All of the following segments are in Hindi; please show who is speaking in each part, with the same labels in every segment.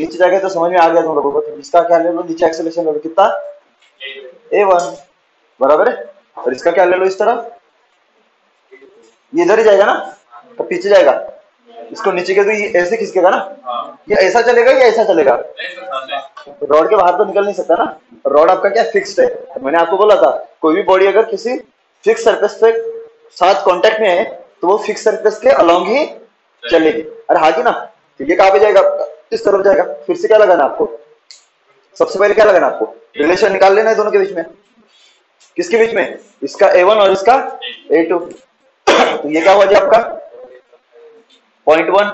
Speaker 1: नीचे जाएगा तो समझ में आ गया तुम लोगों को। तो इसका क्या ले लो, नीचे एक्सेलरेशन ले लो, कितना a1 बराबर है, और इसका क्या ले लो इस तरफ, ये इधर ही जाएगा ना, तो पीछे जाएगा, इसको नीचे के तो ये ऐसे खिसकेगा ना, ये ऐसा चलेगा या ऐसा चलेगा, रॉड के बाहर तो निकल नहीं सकता ना, रॉड आपका क्या फिक्स्ड है। तो मैंने आपको बोला था कोई भी बॉडी अगर किसी फिक्स सरफेस पे साथ कांटेक्ट में है तो वो फिक्स सरफेस के अलोंग ही चलेगी। अरे हाँ की ना, तो ये कहाँ पे जाएगा, इस तरफ जाएगा। फिर से क्या लगाना आपको, सबसे पहले क्या लगाना आपको, रिलेशन निकाल लेना है दोनों के बीच में। किसके बीच में, इसका a1 और इसका a2। तो ये क्या हुआ जी आपका 0.1,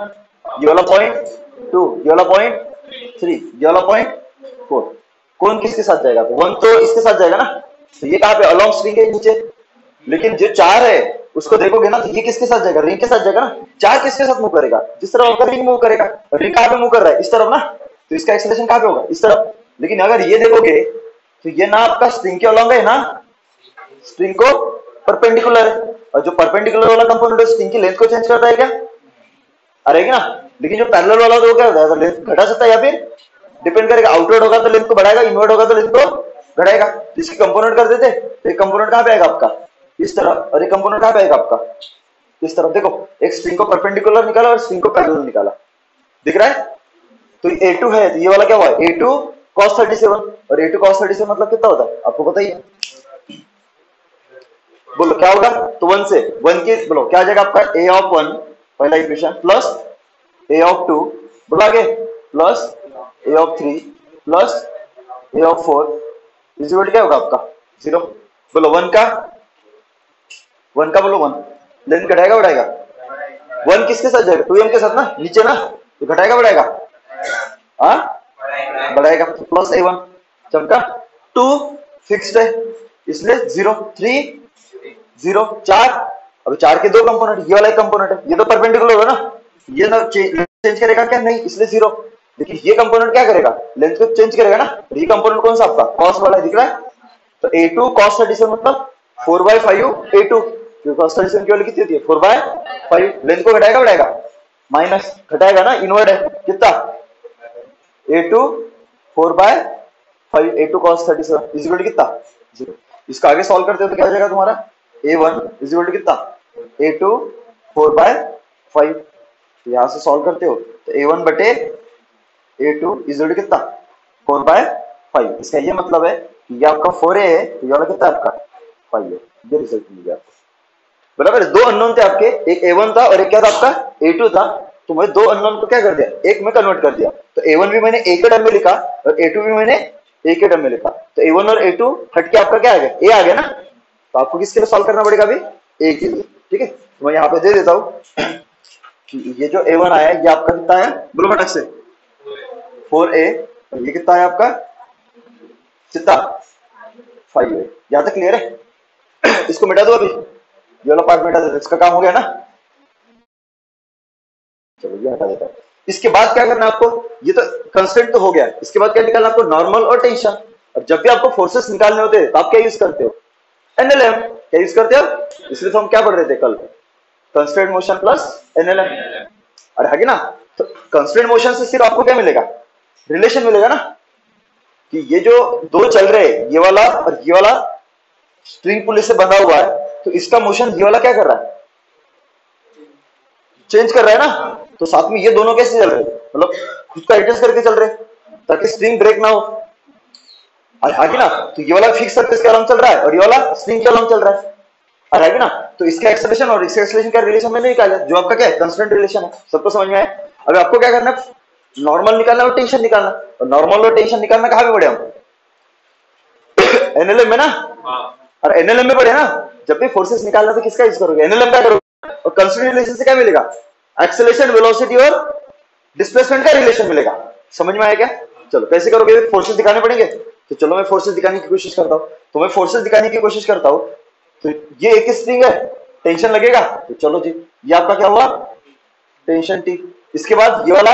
Speaker 1: ये वाला 0.2, ये वाला 0.3, ये वाला 0.4। कौन किसके साथ जाएगा, तो 1 तो इसके साथ जाएगा ना, तो ये कहाँ पे अलोंग स्ट्रिंग है नीचे। लेकिन जो 4 है उसको देखोगे ना, तो ये किसके साथ जाएगा, रिंग के साथ जाएगा ना। 4 किसके साथ मूव करेगा, जिस तरफ आपका रिंग मूव करेगा। रिंग कहाँ पे मूव कर रहा है, इस तरफ ना, तो इसका एक्सेलरेशन कहाँ पे होगा, इस तरफ। लेकिन अगर ये देखोगे तो ये ना आपका स्ट्रिंग के अलोंग है ना, स्ट्रिंग को परपेंडिकुलर है, और जो परपेंडिकुलर वाला कंपोनेंट है स्ट्रिंग की लेंथ को चेंज करता है क्या, अरेगी ना। लेकिन जो पैरेलल वाला तो क्या होता है, लेंथ घटा सकता है या फिर डिपेंड करेगा, आउटवर्ड होगा तो लेंथ को बढ़ाएगा, इनवर्ड होगा तो लेंथ को घटाएगा। इसकी कंपोनेंट कर देते, तो एक कंपोनेंट कहाँ पे आएगा आपका, इस तरफ, और एक कंपोनेंट कहाँ पे आएगा आपका, इस तरफ। देखो एक स्ट्रिंग को परपेंडिकुलर निकाला और स्ट्रिंग को पैरेलल निकाला, दिख रहा है। तो a2 है, तो ये वाला क्या हुआ, a2 cos 37, और a2 cos 37 मतलब कितना होता है आपको पता ही है, बोलो क्या होगा। तो 1 से 1 की बोलो क्या आ जाएगा आपका, a ऑफ 1 पहला इक्वेशन प्लस a ऑफ 2, बोलो आगे, plus a of 3 plus a of 4 is equal क्या होगा आपका 0। बोलो 1 का बोलो 1, लेंथ घटाएगा बढ़ाएगा, 1 किसके साथ जाएगा, 2m के साथ ना, नीचे ना, तो घटाएगा बढ़ाएगा, हाँ बढ़ाएगा, प्लस a1 चमका, 2 फिक्स्ड है इसलिए 0, 3 0, 4। अब 4 के दो कंपोनेंट, ये वाला एक कंपोनेंट है, ये तो परपेंडिकुलर होगा ना, ये ना चेंज करेगा क्या, नहीं, इसलिए 0। लेकिन ये कंपोनेंट क्या करेगा, लेंथ को चेंज करेगा ना। ये कंपोनेंट कौन सा आपका, कॉस वाला दिख रहा है, तो a2 cos 37 मतलब 4/5 a2, क्योंकि cos 37 की वैल्यू कितनी होती है 4/5। लेंथ को घटाएगा बढ़ाएगा, माइनस घटाएगा ना, इनवर्ड है कितना a2 4/5 a2 cos 37 is equal to कितना 0। इसका आगे सॉल्व करते हो तो क्या हो जाएगा तुम्हारा, a1 इज इक्वल टू कितना a2 4/5। यहां से सॉल्व करते हो तो a1 बटे a2 इज इक्वल टू कितना 4/5। इसका ये मतलब है कि ये आपका 4a है, तो ये वाला कितना आपका 5 है। ये रिजल्ट मिल गया आपको, बराबर। दो अननोन थे आपके, एक a1 था और एक क्या था आपका a2 था। तो मैं दो अननोन को क्या कर दिया, एक में कन्वर्ट कर दिया। तो a1 भी मैंने a के टर्म में लिखा और a2 भी मैंने a के टर्म में लिखा। तो a1 और a2 हट के आपका क्या आ गया, a आ गया ना। तो आपको किसके लिए सॉल्व करना पड़ेगा अभी, a के लिए, ठीक है। तो मैं यहाँ पे दे देता हूँ कि ये जो a1 आया ये आपका कितना है, बोलो फटक से 4a, और ये कितना है आपका कितना 5 है। यहाँ तक क्लियर है। इसको मिटा दो अभी, ये वाला पार्ट मिटा दो, इसका काम हो गया ना। चलो ये हटा देता है। इसके बाद क्या करना है आपको, ये तो कंस्टेंट तो हो गया, इसके बाद क्या निकालना आपको, नॉर्मल और टेंशन। और जब भी आपको फोर्सेस निकालने होते हैं तो आप क्या यूज करते हो, एनएलएम। क्या यूज करते हो, इसलिए तो हम क्या पढ़ रहे थे कल, कंस्टेंट मोशन प्लस एनएलएम। अरे है ना। तो कंस्टेंट मोशन से सिर्फ आपको क्या मिलेगा, रिलेशन मिलेगा ना, कि ये जो दो चल रहे हैं, ये वाला और ये वाला स्ट्रिंग पुली से बंधा हुआ है, तो इसका मोशन ये वाला क्या कर रहा है, चेंज कर रहा है ना। तो साथ में ये दोनों कैसे चल रहे हैं, मतलब खुद का एडजस्ट करके चल रहे हैं ताकि स्ट्रिंग ब्रेक ना हो। आगे ना, तो ये वाला फिक्स सरफेस के अलॉन्ग चल रहा है और ये वाला स्ट्रिंग के अलॉन्ग चल रहा है, और आगे ना। तो इसका एक्सेलरेशन और इसका एक्सेलरेशन का रिलेशन मैंने निकाला, जो आपका क्या है, कांस्टेंट रिलेशन है। सबको समझ में आया। अब आपको क्या करना है, नॉर्मल निकालना और टेंशन निकालना। और नॉर्मल और टेंशन निकालना कहाँ पे पढ़े हम, एनएलएम में ना। और एनएलएम में पढ़े ना, जब भी फोर्सेस निकालना तो किसका यूज करोगे, एनएलएम का करोगे। और कांस्टेंट रिलेशन से क्या मिलेगा, एक्सेलरेशन वेलोसिटी और डिस्प्लेसमेंट का रिलेशन मिलेगा। समझ में आया क्या। चलो कैसे करोगे, फोर्सेस दिखाने पड़ेंगे। तो चलो मैं फोर्सेस दिखाने की कोशिश करता हूँ। तो मैं फोर्सेस दिखाने की कोशिश करता हूँ। तो ये एक स्ट्रिंग है, टेंशन लगेगा। तो चलो जी, ये आपका क्या हुआ, टेंशन टी। इसके बाद ये वाला,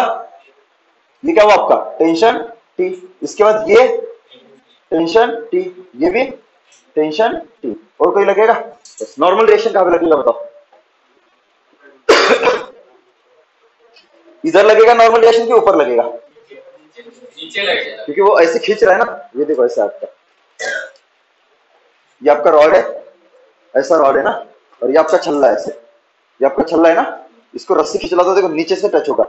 Speaker 1: ये क्या हुआ आपका, टेंशन टी। इसके बाद ये टेंशन टी, ये भी टेंशन टी। और कोई लगेगा, बस नॉर्मल रिएक्शन कहाँ पे लगेगा बताओ। इधर लगेगा नॉर्मल रिएक्शन के ऊपर लगेगा,
Speaker 2: नीचे लगेगा
Speaker 1: क्योंकि वो ऐसे खींच रहा है ना। ये देखो ऐसा आपका, ये आपका रॉड है, ऐसा रॉड है ना, और ये आपका छल्ला है ऐसे, ये आपका छल्ला है ना, इसको रस्सी खींचला तो देखो नीचे से टच होगा।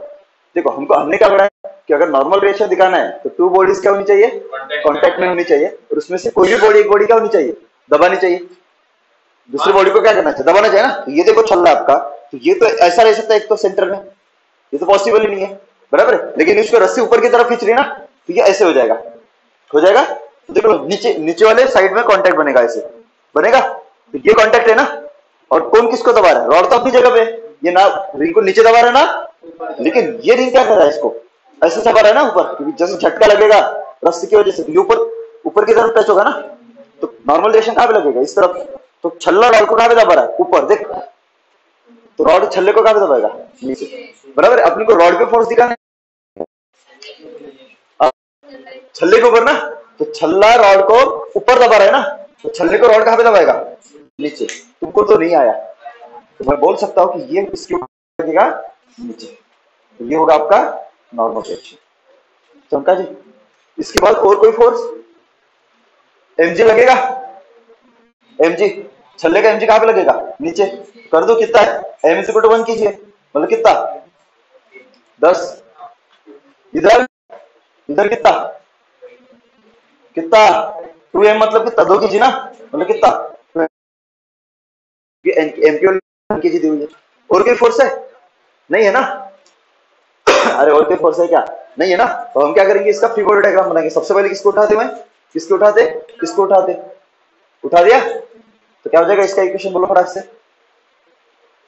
Speaker 1: देखो हमने क्या पढ़ा है कि अगर नॉर्मल रिएक्शन दिखाना है तो टू बॉडीज क्या होनी चाहिए, कांटेक्ट में होनी चाहिए, और उसमें से कोई भी बॉडी, एक बॉडी क्या होनी चाहिए, दबानी चाहिए, दूसरी बॉडी को क्या करना चाहिए, दबाना चाहिए ना। तो ये देखो छल्ला आपका, तो ये तो ऐसा रह सकता है एक तो सेंटर में, ये तो पॉसिबल ही नहीं है, बराबर है। लेकिन इसको रस्सी ऊपर की तरफ खींच रही है ना, तो ये ऐसे हो जाएगा, हो जाएगा। तो देखो नीचे नीचे वाले साइड में कांटेक्ट बनेगा, ऐसे बनेगा, तो ये कांटेक्ट है ना। और कौन किसको दबा रहा है, रॉड तो अपनी जगह पे, ये ना रिंग को नीचे दबा रहा है ना, लेकिन ये रिंग क्या कर रहा है, इसको ऐसे दबा रहा है ना ऊपर, क्योंकि जैसे झटका लगेगा रस्सी की वजह से, ये ऊपर ऊपर की तरफ टच होगा ना, तो नॉर्मल रिएक्शन कहां पे लगेगा, इस तरफ। तो छल्ला रॉड को कहां पे दबा रहा है, ऊपर देख, तो रॉड छल्ले को कहां पे दबाएगा, नीचे, बराबर है। अपने को रॉड पे फोर्स दिखाना है, छल्ले के ऊपर ना, तो छल्ला रॉड को ऊपर दबा रहा है ना, तो छल्ले को रॉड कहां पे दबाएगा, नीचे। तुमको तो नहीं आया, तो मैं बोल सकता हूं कि ये इसके ऊपर लगेगा नीचे, तो ये होगा आपका नॉर्मल रिएक्शन। चमका जी। इसके बाद और कोई फोर्स, एमजी लगेगा, एमजी, छल्ले का एमजी कहां पे लगेगा, नीचे। कर दो, कितना है, एम इज इक्वल टू 1 कीजिए, मतलब कितना, 10। इधर इधर कितना कितना, 2m मतलब कितना, 2 कीजिए ना, मतलब कितना, एमक्यू कीजिए दी हुई है। और कोई फोर्स है, नहीं है ना। अरे और कोई फोर्स है क्या, नहीं है ना। तो हम क्या करेंगे, इसका फ्री बॉडी डायग्राम बनाएंगे। सबसे पहले किसको उठाते हैं, किसको उठाते, किसको उठाते, उठा दिया, तो क्या हो जाएगा इसका इक्वेशन, बोलो फटाक से।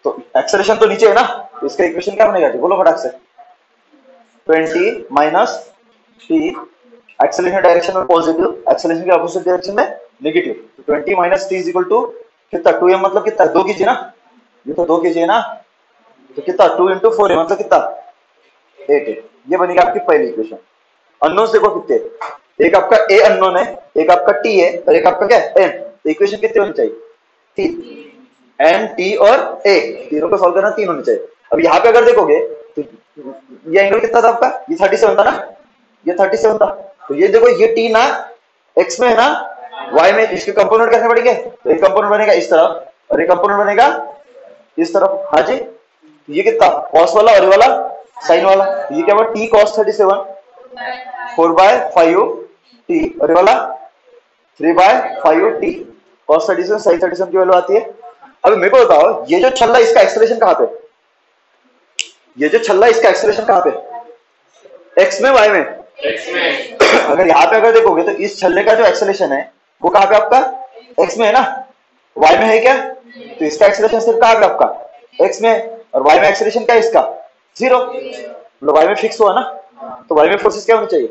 Speaker 1: तो एक्सेलरेशन तो नीचे है ना, तो इसका इक्वेशन क्या बनेगा, बोलो फटाक से। 20 माइनस टी, एक्सेलरेशन डायरेक्शन में पॉजिटिव, एक्सेलरेशन के अपोजिट डायरेक्शन में negative. 20 minus T is equal to कितना, 2m मतलब कितना, 2 कीजिए ना, ये तो 2 कीजिए ना, तो कितना, 2 इंटू 4 मतलब कितना, 8 है। ये बनेगा आपकी पहली इक्वेशन। अननोन देखो कितने, एक आपका ए अननोन है, एक आपका टी है, और एक आपका क्या है, एम। तो इक्वेशन कितने होनी चाहिए, 3, एम टी और ए, तीनों को सॉल्व करना 3 होने चाहिए। अब यहाँ पे अगर देखोगे तो ये एंगल कितना था आपका, ये 37 था ना, ये 37 था। तो ये देखो, ये टी ना एक्स में है ना, वाई में, इसके कंपोनेंट कैसे बढ़ेंगे, तो एक कंपोनेंट बनेगा इस तरफ और एक कंपोनेंट बनेगा इस तरफ। हाँ जी, ये कितना, कॉस वाला और ये वाला साइन वाला, ये क्या हुआ, टी कॉस 37, 4/5 टी, और ये वाला 3/5 टी, कॉस 37 साइन 37 की वैल्यू आती है। अब मेरे को बताओ, ये जो छल्ला इसका एक्सेलरेशन कहां पे, ये जो छल्ला इसका एक्सेलरेशन कहां पे, एक्स में वाई में,
Speaker 2: एक्स में।
Speaker 1: अगर यहाँ पे अगर देखोगे तो इस छल्ले का जो एक्सेलरेशन है वो कहां पे आपका, एक्स में है ना, वाई में है क्या, तो इसका एक्सेलरेशन सिर्फ कहां पे आपका, एक्स में, और वाई में एक्सेलरेशन क्या है इसका, 0, मतलब वाई में फिक्स हुआ ना, तो वाई में फोर्सेस क्या होनी चाहिए,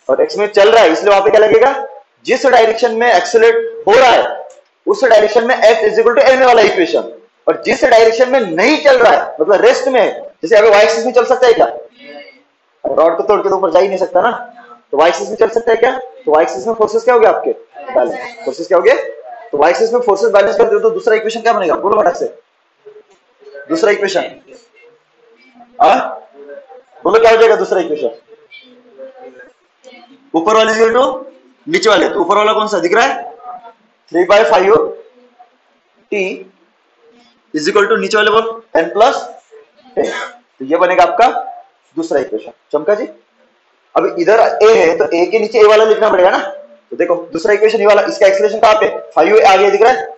Speaker 1: और एक्स में चल रहा है, इसलिए वहां पे क्या लगेगा, जिस डायरेक्शन में एक्सेलरेट हो रहा है उस डायरेक्शन में F is equal to M वाला इक्वेशन, और जिस डायरेक्शन में नहीं चल रहा है मतलब रेस्ट में है, जैसे अगर वाई एक्सिस में चल सकता है क्या, रॉड को तोड़ के तो ऊपर जा ही नहीं सकता ना, तो वाई एक्सिस में चल सकता है क्या, तो वाई एक्सिस में फोर्सेस क्या हो गए आपके, बैलेंस, फोर्सेस क्या हो गए, तो वाई एक्सिस में फोर्सेस बैलेंस कर दो तो दूसरा इक्वेशन क्या बनेगा, बोलो फटाक से, दूसरा इक्वेशन, बोलो क्या हो जाएगा दूसरा इक्वेशन, ऊपर वाले 0 नीचे वाले, तो ऊपर वाला कौन सा दिख रहा है, 3/5 टी इज इक्वल टू नीचे वाले बोल n प्लस, तो ये बनेगा आपका दूसरा इक्वेशन। चमका जी। अब इधर a है तो a के नीचे a वाला लिखना पड़ेगा ना, तो देखो दूसरा इक्वेशन ये वाला, इसका एक्सेलरेशन कहां पे, 5 आगे दिख रहा है,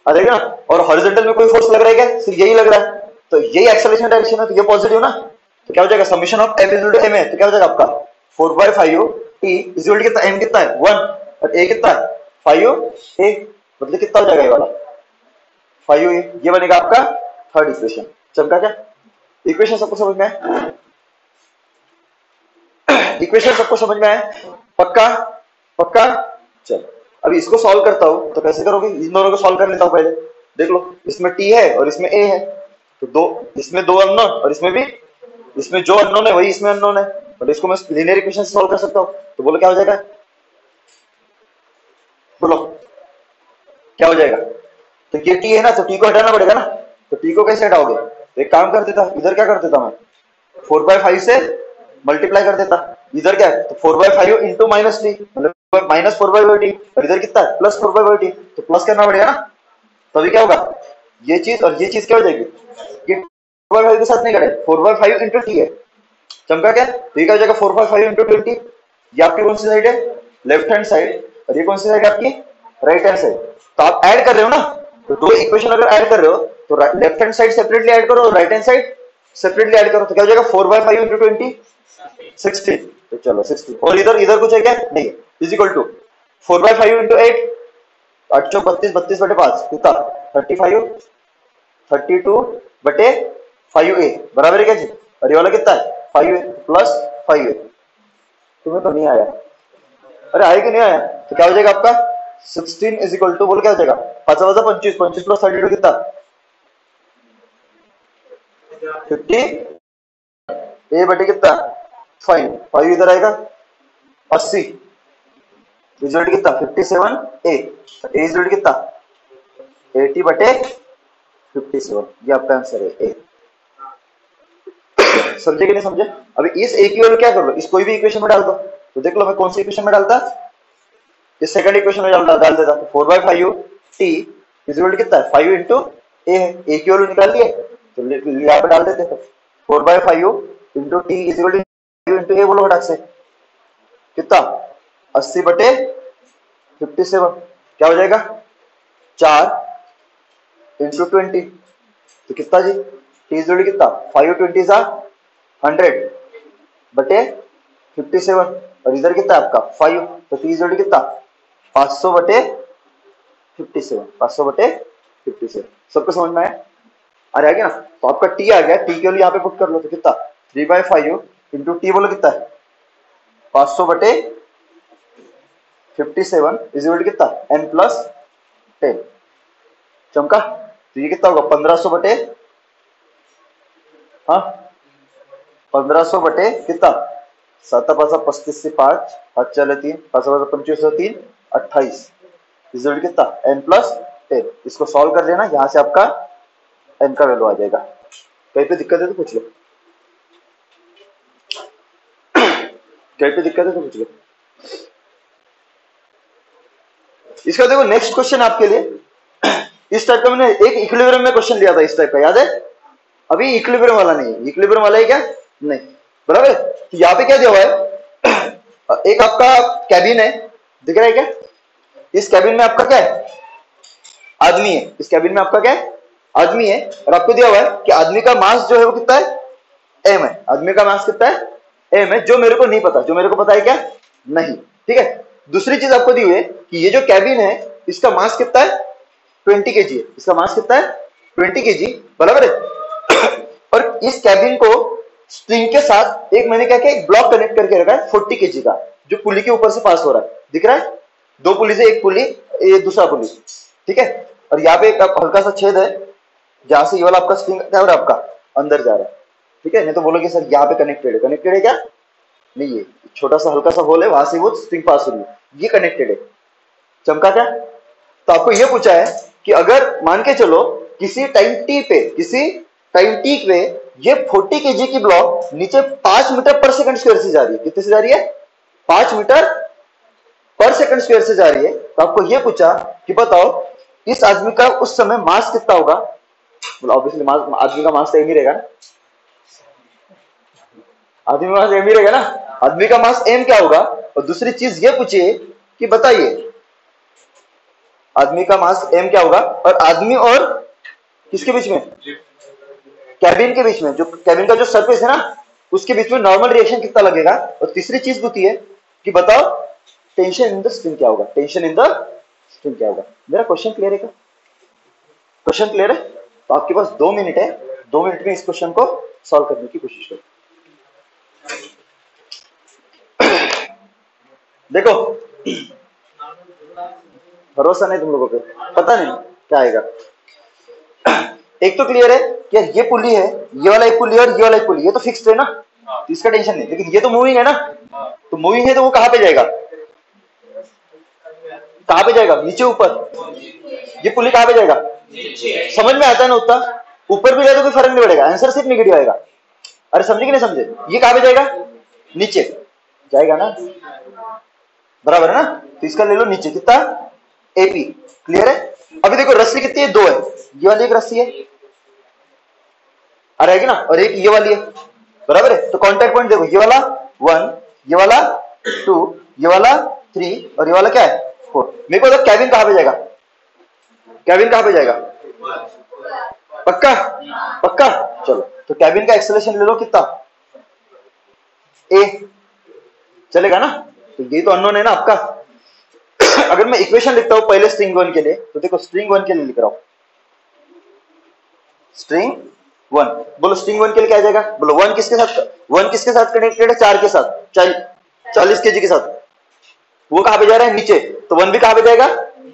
Speaker 1: आ जाएगा ना, और हॉरिजॉन्टल में कोई फोर्स लग रहा है क्या, सिर्फ यही लग रहा है, तो यही एक्सेलरेशन डायरेक्शन है, तो ये पॉजिटिव ना, तो क्या हो जाएगा, summation of m equal to m है, तो क्या हो जाएगा आपका 4/5 t इज इक्वल टू कितना, m कितना है 1 और a कितना है 5 a, मतलब कितना हो जाएगा ये वाला 5a, ये बनेगा आपका थर्ड इक्वेशन। चमका क्या, इक्वेशन सबको समझ में है, इक्वेशन सबको समझ में आए, पक्का पक्का। चलो अभी इसको सॉल्व करता हूं, तो कैसे करोगे, इन दोनों को सॉल्व कर लेता हूं पहले, देख लो इसमें t है और इसमें a है, तो दो, इसमें दो अननोन और इसमें भी, इसमें जो अननोन है वही इसमें अननोन है, और इसको मैं लीनियर इक्वेशन से सॉल्व कर सकता हूं, तो बोलो क्या हो जाएगा, बोलो क्या हो जाएगा, तो ये t है ना, तो t को हटाना पड़ेगा ना, तो t को कैसे हटाओगे, तो एक काम कर देता, इधर क्या कर देता मैं, 4/5 से मल्टीप्लाई कर देता। इधर क्या है, तो 4/5 इंटू -t, मतलब -4/t, और इधर कितना है, +4/t, तो प्लस करना पड़ेगा ना, तभी क्या होगा, ये चीज और ये चीज क्या हो जाएगी, ये 4/5 के साथ नहीं करें, 4/5 इंटू टी है, चमका क्या, तो ये क्या हो जाएगा 4/5 इंटू 20, ये आपकी कौन सी साइड है, लेफ्ट हैंड साइड, और ये कौन सी साइड है आपकी, राइट हैंड साइड। तो आप ऐड कर रहे हो ना, तो दो इक्वेशन अगर ऐड कर रहे हो तो left hand side separately add करो और right hand side separately add करो, तो क्या हो जाएगा 4/5 इंटू 20, 16, तो चलो 16, और इधर इधर कुछ है क्या, नहीं, इज इक्वल टू 4/5 इंटू 8, 8 चौक 32, 32/5 कितना, 35, 32/5a बराबर है क्या जी, और ये वाला कितना है 5a प्लस 5a, तुम्हें तो नहीं आया, अरे आया कि नहीं आया, तो क्या हो जाएगा आपका 16 इज इक्वल टू, बोल क्या हो जाएगा 5 5 25, 25 प्लस 32 कितना 50, ए बटे कितना 5, 5 इधर आएगा 80, रिजल्ट कितना 57a, ए रिजल्ट कितना 80/57, ये आपका आंसर है ए। समझे कि नहीं समझे, अभी इस ए की वैल्यू क्या कर लो, इस कोई भी इक्वेशन में डाल दो, तो देख लो मैं कौन सी इक्वेशन में डालता, इस सेकंड इक्वेशन में डाल देता, 4/5 t इज इक्वल टू कितना है 5 इंटू ए है, ए की वैल्यू निकाल लिया, तो यहाँ पे डाल देते हैं 4/5 into T is equal to into A, बोलो फटाक से कितना 80/57, क्या हो जाएगा 4 इंटू 20, तो कितना जी, टी इज इक्वल टू कितना 5 20 100/57, और इधर कितना है आपका 5, तो टी इज इक्वल टू कितना 500/57, 500/57, सबको समझ में आया, अरे आ गया ना, तो आपका टी आ गया, टी के लिए यहाँ पे पुट कर लो, तो कितना 3/5 इंटू टी बोलो कितना है 500/57 इज इक्वल टू कितना n+10, चमका, तो ये कितना होगा 1500 हाँ 1500 कितना 7 5 35 से 5 5 चले 3 5 5 25 3 28, रिजल्ट कितना n+10, इसको सॉल्व कर लेना, यहां से आपका n का वैल्यू आ जाएगा, कहीं पे दिक्कत है तो पूछ लो, कहीं पे दिक्कत है तो पूछ लो। इसका देखो नेक्स्ट क्वेश्चन आपके लिए इस टाइप का, मैंने एक इक्विलिब्रियम में क्वेश्चन लिया था इस टाइप का, याद है, अभी इक्विलिब्रियम वाला नहीं है, इक्विलिब्रियम वाला है क्या, नहीं, बराबर, तो यहाँ पे क्या दिया हुआ है, एक आपका कैबिन है, दिख रहा है क्या, इस कैबिन में आपका क्या है, आदमी है, इस कैबिन में आपका क्या है, आदमी है, और आपको दिया हुआ है कि आदमी का मास जो है वो कितना है, m है, आदमी का मास कितना है, m है, जो मेरे को नहीं पता, जो मेरे को पता है क्या, नहीं, ठीक है। दूसरी चीज आपको दी हुई है कि ये जो कैबिन है इसका मास कितना है 20 kg है, इसका मास कितना है 20 kg, बराबर है, और इस कैबिन को स्ट्रिंग के साथ एक मैंने क्या किया, एक ब्लॉक कनेक्ट करके रखा है 40 kg का, जो पुली के ऊपर से पास हो रहा है, दिख रहा है, दो पुली से एक पुली, ये दूसरा पुली, ठीक है, और यहाँ पे एक हल्का सा छेद है जहां से ये वाला आपका स्ट्रिंग क्या हो रहा है, आपका अंदर जा रहा है, ठीक है, नहीं तो बोलोगे सर यहाँ पे कनेक्टेड है क्या, नहीं, ये छोटा सा हल्का सा होल है, वहां से वो स्ट्रिंग पास हो रही है, ये कनेक्टेड है, चमका क्या, तो आपको ये पूछा है कि अगर मान के चलो किसी टाइम टी पे ये 40 kg की ब्लॉक नीचे 5 मीटर पर सेकंड स्क्वायर से जा रही है, कितने से जा रही है 5 मीटर पर सेकंड स्क्वायर से जा रही है, तो आपको ये पूछा कि बताओ इस आदमी का उस समय मास कितना होगा, ऑब्वियसली आदमी का मास तो एम ही रहेगा ना, आदमी का मास एम ही रहेगा ना, आदमी का मास एम क्या होगा, और दूसरी चीज ये पूछिए कि बताइए आदमी का मास m क्या होगा, और आदमी और किसके बीच में, कैबिन के बीच में, जो कैबिन का जो सरफेस है ना उसके बीच में नॉर्मल रिएक्शन कितना लगेगा, और तीसरी चीज पूछती है कि बताओ टेंशन इन द स्ट्रिंग क्या होगा, टेंशन इन द स्ट्रिंग क्या होगा। मेरा क्वेश्चन क्लियर है क्या, क्वेश्चन क्लियर है, तो आपके पास 2 मिनट है, 2 मिनट में इस क्वेश्चन को सॉल्व करने की कोशिश करो। देखो भरोसा नहीं तुम लोगों पे, पता नहीं क्या आएगा, एक तो क्लियर है कि ये पुली है, ये वाला एक पुली और ये वाला एक पुली, ये तो फिक्स्ड है ना, तो इसका टेंशन नहीं, लेकिन ये तो मूविंग है ना, तो मूविंग है तो वो कहां पे जाएगा, कहां पे जाएगा, नीचे ऊपर, ये पुली कहां पे जाएगा, समझ में आता है ना उतना, ऊपर भी जाए तो कोई फर्क नहीं पड़ेगा, आंसर सिर्फ निगेटिव आएगा, अरे समझे कि नहीं समझे, ये कहां पे जाएगा नीचे जाएगा ना, बराबर है ना। तो इसका ले लो नीचे कितना, एपी। क्लियर है। अभी देखो रस्सी कितनी है, 2 है, ये वाली एक रस्सी है आ रहेगी ना, और एक ये वाली है, बराबर है। तो कांटेक्ट पॉइंट देखो, ये वाला 1, ये वाला 2, ये वाला 3 और ये वाला क्या है 4। मेरे को तो कैबिन कहां पे जाएगा, कैबिन कहां पे जाएगा, पक्का पक्का। चलो तो कैबिन का एक्सेलरेशन ले लो कितना, ए, चलेगा ना। तो ये तो अननोन है ना आपका। अगर मैं इक्वेशन लिखता हूं पहले स्ट्रिंग 1 के लिए, तो देखो स्ट्रिंग 1 के लिए लिख रहा हूं, स्ट्रिंग 1, बोलो स्ट्रिंग 1 के लिए क्या आ जाएगा, बोलो 1 किसके साथ, 1 किसके साथ कनेक्टेड है, 4 के साथ, 40 केजी के साथ। वो कहां पे जा रहा है, नीचे, तो 1 भी कहां पे जाएगा,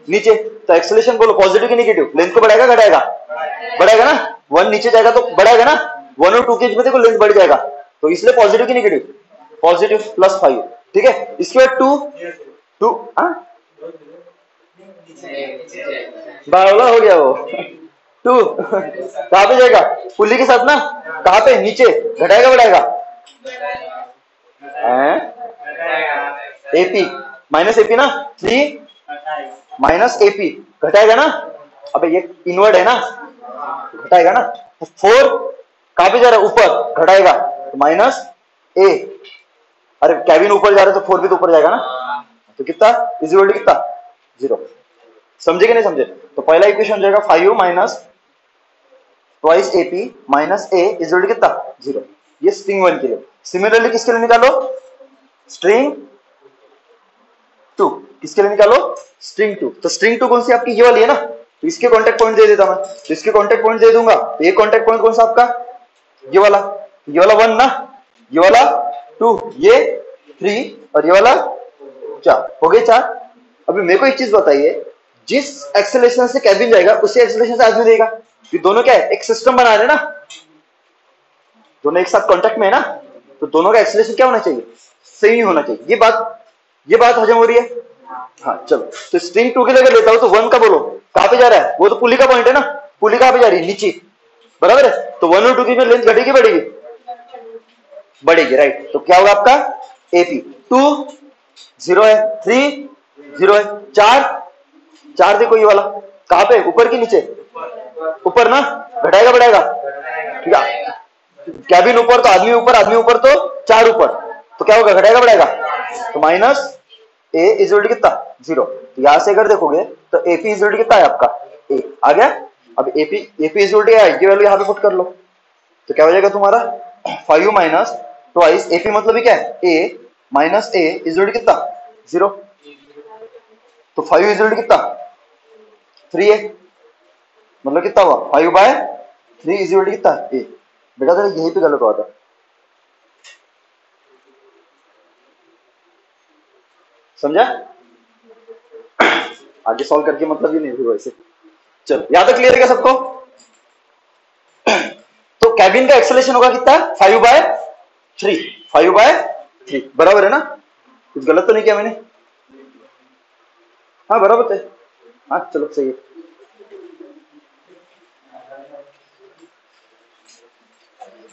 Speaker 1: नीचे। तो एक्सेलरेशन बोलो पॉजिटिव की नेगेटिव, लेंथ को बढ़ाएगा घटाएगा, बढ़ाएगा ना। 1 नीचे जाएगा तो बढ़ाएगा ना, 1 और 2 के बीच में देखो लेंथ बढ़ जाएगा, तो इसलिए पॉजिटिव की नेगेटिव, पॉजिटिव +5। ठीक है, इसके बाद 2 बावला हो गया वो 2 कहां पे जाएगा, पुल्ली के साथ ना, कहां पे, नीचे, घटाएगा बढ़ाएगा, एपी माइनस एपी ना, 3 माइनस एपी घटाएगा ना। अबे ये इनवर्ड है ना, घटाएगा ना। 4 कहां पे जा रहा है, ऊपर, घटाएगा तो माइनस ए। अरे कैबिन ऊपर जा रहा है तो 4 भी तो ऊपर जाएगा ना, तो कितना इज इक्वल टू कितना 0। समझे कि नहीं समझे। तो पहला इक्वेशन हो जाएगा 5 minus twice AP minus A is equal to कितना 0। ये स्ट्रिंग 1 के लिए। सिमिलरली किसके लिए निकालो, स्ट्रिंग 2, किसके लिए निकालो, स्ट्रिंग 2। तो स्ट्रिंग 2 कौन सी आपकी, ये वाली है ना, तो इसके कांटेक्ट पॉइंट दे देता मैं, तो इसके कांटेक्ट पॉइंट दे दूंगा। तो ये कांटेक्ट पॉइंट कौन सा आपका, ये वाला, ये वाला 1 ना, ये वाला 2, ये 3 और ये वाला 4, हो गए 4। अभी मेरे को एक चीज बताइए, जिस एक्सेलरेशन से कैबिन जाएगा उसी एक्सेलरेशन से आदमी देगा, ये दोनों क्या है, एक सिस्टम बना रहे हैं ना, दोनों एक साथ कांटेक्ट में है ना, तो दोनों का एक्सेलरेशन क्या होना चाहिए, सेम होना चाहिए। ये बात हजम हो रही है। हाँ चलो, तो स्ट्रिंग 2 के लिए लेता हूं तो 1 का बोलो कहां पे जा रहा है, वो तो पुली का पॉइंट है ना, पुली कहां पे जा रही है, नीचे, बराबर है। तो 1 और 2 की में लेंथ घटेगी बढ़ेगी, बढ़ेगी, राइट। तो क्या होगा आपका एपी, 2 0 है, 3 0 है, 4 देखो ये वाला कहां पे, ऊपर की नीचे, ऊपर ना, घटाएगा बढ़ाएगा, ठीक है। कैबिन ऊपर तो आदमी ऊपर, आदमी ऊपर तो 4 ऊपर, तो क्या होगा, घटाएगा बढ़ाएगा, तो minus A is equal to कितना 0। तो यहां से अगर देखोगे तो एपी इज इक्वल टू कितना है आपका, ए आ गया। अब एपी इज इक्वल टू है, ये वैल्यू यहां पे पुट कर लो, तो क्या हो जाएगा तुम्हारा 5 माइनस ट्वाइस एपी, मतलब ये क्या है, A minus A is equal to कितना 0। तो 5 इज इक्वल टू कितना 3 है, मतलब कितना हुआ 5/3 इज इक्वल टू कितना ए। बेटा तेरा यही पे गलत हुआ था, समझा। आगे सॉल्व करके मतलब ही नहीं हुआ वैसे। चलो यहां तक क्लियर है क्या सबको। तो कैबिन का एक्सेलरेशन होगा कितना 5/3, 5/3 बराबर है ना, कुछ गलत तो नहीं किया मैंने, हाँ बराबर थे, हाँ चलो सही है।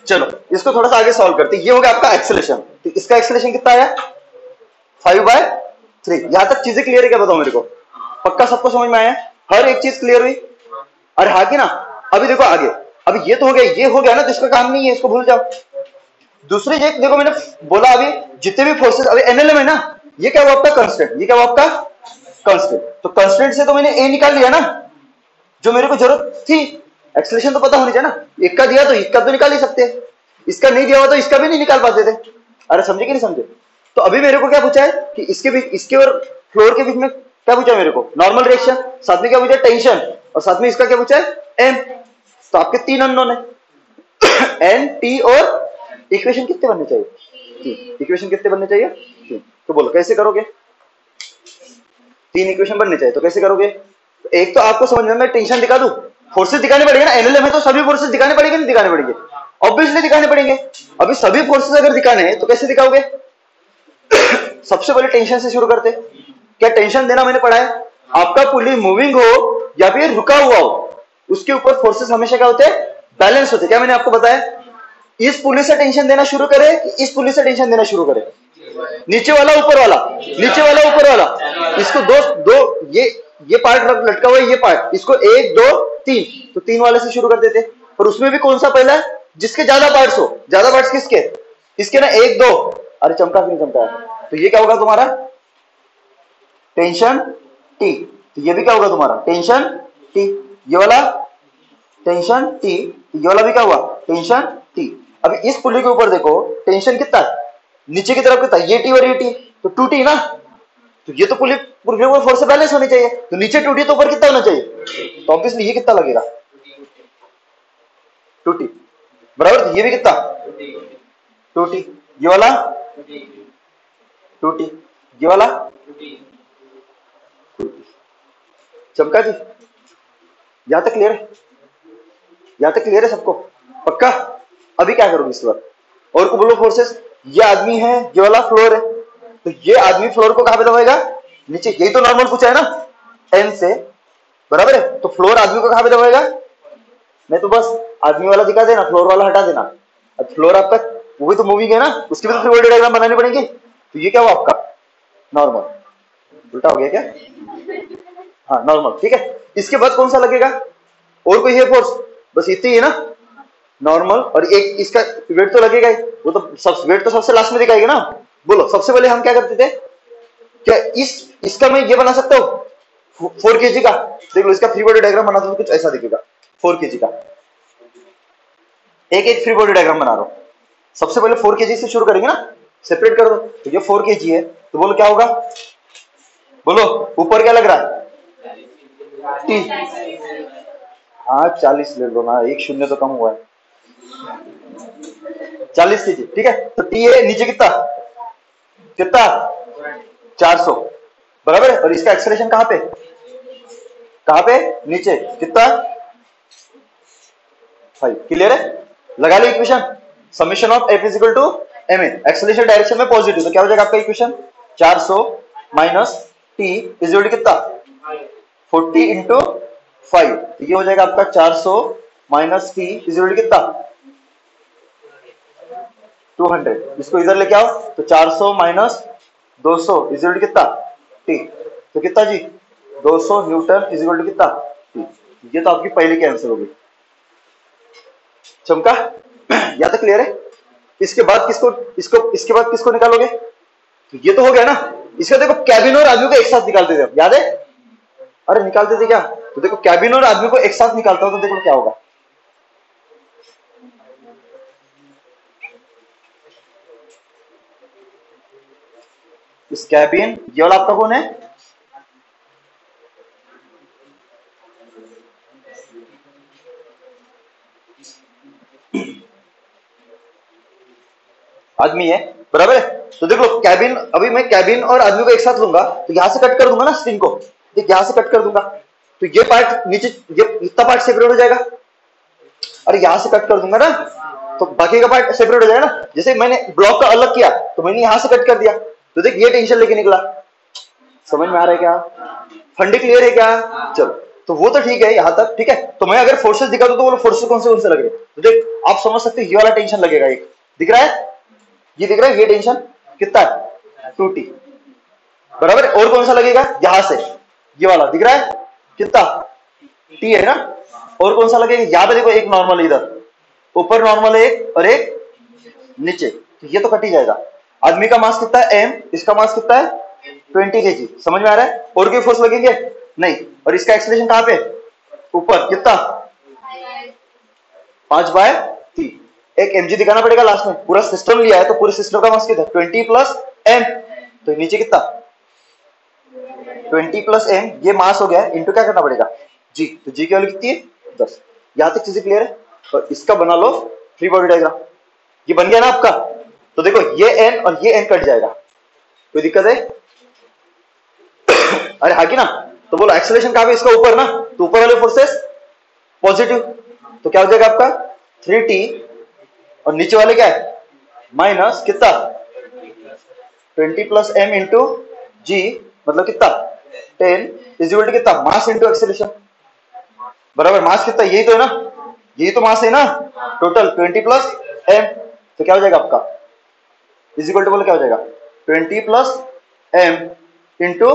Speaker 1: चलो इसको थोड़ा सा आगे सॉल्व करते हैं। ये हो गया आपका एक्सेलरेशन, तो इसका एक्सेलरेशन कितना आया 5/3। यहां तक चीजें क्लियर है क्या, बताओ मेरे को, पक्का सबको समझ में आया, हर एक चीज क्लियर हुई। अरे हाँ कि ना। अभी देखो आगे, अभी ये तो हो गया, ये हो गया ना, तो इसका काम नहीं है, इसको भूल जाओ। दूसरी चीज देखो, मैंने बोला अभी जितने भी फोर्सेस, अभी एनएलएम है ना, ये क्या हुआ आपका कंस्टेंट, ये क्या हुआ आपका कंस्टेंट। तो कंस्टेंट से तो मैंने ए निकाल लिया ना, जो मेरे को जरूरत थी। एक्सेलरेशन तो पता होनी चाहिए ना, एक का दिया तो इसका तो निकाल ही सकते हैं, इसका नहीं दिया हुआ तो इसका भी नहीं निकाल पाते थे। अरे समझे कि नहीं समझे। तो अभी मेरे को क्या पूछा है कि इसके बीच, इसके और फ्लोर के बीच में क्या पूछा है मेरे को, नॉर्मल रिएक्शन, साथ में क्या पूछा है टेंशन, और साथ में इसका क्या पूछा है एम। तो आपके 3 अननोन है एन टी, और इक्वेशन कितने बनने चाहिए 3, इक्वेशन कितने बनने चाहिए 3। तो बोलो कैसे करोगे, 3 इक्वेशन बनने चाहिए, तो कैसे करोगे। तो एक तो आपको समझ में, मैं टेंशन दिखा दूं, फोर्सेस दिखाने पड़ेंगे ना, एनएलएम है तो सभी फोर्सेस दिखाने पड़ेंगे, नहीं दिखाने पड़ेंगे, ऑब्वियसली दिखाने पड़ेंगे। अभी सभी फोर्सेस अगर दिखाने हैं तो कैसे दिखाओगे। सबसे पहले टेंशन से शुरू करते। क्या टेंशन देना मैंने पढ़ा है, आपका पुली मूविंग हो या फिर रुका हुआ हो, उसके ऊपर फोर्सेस हमेशा क्या होते हैं, बैलेंस होते हैं। क्या मैंने आपको बताया, इस पुली से टेंशन देना शुरू करे कि इस पुली से टेंशन देना शुरू करे? नीचे वाला ऊपर वाला? नीचे वाला ऊपर वाला। इसको दो दो ये पार्ट लटका हुआ है, ये पार्ट, इसको 1 2 3, तो 3 वाले से शुरू कर देते। और उसमें भी कौन सा पहला है? जिसके ज्यादा पार्ट्स हो। ज्यादा पार्ट्स किसके? इसके ना 1 2। अरे चमका क्यों चमका है? तो ये क्या होगा तुम्हारा? Tension T. तो ये भी क्या होगा तुम्हारा? Tension T. ये वाला टेंशन टी, ये वाला भी क्या हुआ? Tension T. अभी इस पुली के ऊपर देखो, टेंशन कितना है? नीचे की तरफ कितना? ये टी और ये टी, तो 2T ना। तो ये तो पुली फोर्स से बैलेंस होनी चाहिए, तो नीचे 2T तो ऊपर कितना होना चाहिए? तो ऑब्वियसली ये कितना लगेगा? 2T बराबर। ये भी कितना? 2T। ये वाला 2T, ये वाला 2T। चमका जी, यहां तक क्लियर है? यहां तक क्लियर है सबको? पक्का? अभी क्या करोगे इस बार? और को बोलो फोर्सेस। ये आदमी है, ये वाला फ्लोर है, तो ये आदमी फ्लोर को कहां पे दबाएगा? नीचे। यही तो नॉर्मल पूछा है ना, एन से, बराबर है? तो फ्लोर आदमी को कहां पे दबाएगा? नहीं तो बस आदमी वाला दिखा देना, फ्लोर वाला हटा देना। अब फ्लोर आपका वो भी तो मूविंग है ना, उसकी भी तो 3 डायग्राम बनानी पड़ेगी। तो ये क्या हुआ आपका? नॉर्मल। उल्टा हो गया क्या? हाँ नॉर्मल, ठीक है। इसके बाद कौन सा लगेगा? और कोई है फोर्स? बस इतनी है ना, नॉर्मल। और एक इसका वेट तो लगेगा ही, वो तो सब वेट तो सबसे लास्ट में दिखाएगा ना। बोलो सबसे पहले हम क्या करते थे? क्या इसका मैं ये बना सकता हूँ 4 kg का? देख लो, इसका फ्री बॉडी डायग्राम बनाता हूँ, कुछ ऐसा दिखेगा 4 kg का। एक फ्री बॉडी डायग्राम बना रहा हूँ। सबसे पहले 4 kg से शुरू करेंगे ना, सेपरेट कर दो। तो ये 4 kg है, तो बोलो क्या होगा? बोलो ऊपर क्या लग रहा है? टी। हाँ 40 ले लो ना, 1 शून्य तो कम हुआ है। 40 kg, ठीक है। तो टी है, नीचे कितना? कितना? 400, बराबर है। और इसका एक्सेलरेशन कहां पे? कहां पे? नीचे। कितना? 5। क्लियर है? लगा लो equation. Summation of F is equal to M A. Acceleration direction में पॉजिटिव, तो क्या हो जाएगा आपका equation? 400 minus T is equal to कितना? 40 इंटू 5। ये हो जाएगा आपका 400 minus T is equal to कितना? 200। इसको इधर लेके आओ, तो 400 माइनस 200 इज इक्वल टू कितना? टी। तो कितना जी? 200 न्यूटन इज इक्वल टू कितना? टी। ये तो आपकी पहले की आंसर होगी। चमका? या तो क्लियर है? इसके बाद इसके बाद किसको निकालोगे? तो ये तो हो गया ना। इसका देखो, कैबिन और आदमी को एक साथ निकालते थे, याद है? अरे निकालते थे क्या? तो देखो कैबिन और आदमी को एक साथ निकालता हूं, तो देखो क्या होगा। इस कैबिन, ये वाला आपका कौन है? आदमी है, बराबर है। तो देखो कैबिन, अभी मैं कैबिन और आदमी को एक साथ लूंगा, तो यहां से कट कर दूंगा ना स्ट्रिंग को, ठीक, यहां से कट कर दूंगा, तो ये पार्ट नीचे, ये इतना पार्ट सेपरेट हो जाएगा। अरे यहां से कट कर दूंगा ना, तो बाकी का पार्ट सेपरेट हो जाएगा ना। जैसे मैंने ब्लॉक का अलग किया, तो मैंने यहां से कट कर दिया, तो देख ये टेंशन लेके निकला। समझ में आ रहा है क्या? फंडी क्लियर है क्या? चलो, तो वो तो ठीक है यहां तक, ठीक है। तो मैं अगर फोर्सेस दिखा दूं, तो वो फोर्सेस कौन से लग रहे हैं? तो देख आप समझ सकते हो, ये वाला टेंशन लगेगा, एक दिख रहा है, ये दिख रहा है, ये टेंशन कितना है? 2T, बराबर। और कौन सा लगेगा? यहां से ये वाला दिख रहा है, कितना? T है ना। और कौन सा लगेगा? यहां पे देखो, एक नॉर्मल, इधर ऊपर नॉर्मल है एक, और एक नीचे, तो ये तो कट ही जाएगा। आदमी का मास कितना है? M। इसका मास कितना है? 20 kg। समझ में आ रहा है? और कोई फोर्स लगेंगे? नहीं। और इसका एक्सेलरेशन कहां पे? ऊपर। कितना? 5/3। एक mg दिखाना पड़ेगा लास्ट में। पूरा सिस्टम लिया है, तो पूरे सिस्टम का मास कितना? 20 प्लस m। तो नीचे कितना? 20 प्लस m, ये मास हो गया, इंटू क्या करना पड़ेगा? g। तो g की वैल्यू कितनी है? 10। यहां तक चीजें क्लियर है? और इसका बना लो फ्री बॉडी डायग्राम। ये बन गया ना आपका। तो देखो ये n और ये n कट जाएगा, कोई दिक्कत है? अरे हाँ की ना। तो बोलो एक्सेलरेशन कहां पे? इसका ऊपर ना, तो ऊपर वाले फोर्सेस पॉजिटिव, तो क्या हो जाएगा आपका? 3T। और नीचे वाले क्या है? माइनस कितना? 20 प्लस m इंटू जी, मतलब कितना? 10 इज इक्वल टू कितना? मास इंटू एक्सेलरेशन, बराबर। मास कितना? यही तो है ना, यही तो मास है ना टोटल, 20 प्लस m, तो क्या हो जाएगा आपका इज इक्वल टू बोलो क्या हो जाएगा 20 प्लस m इंटू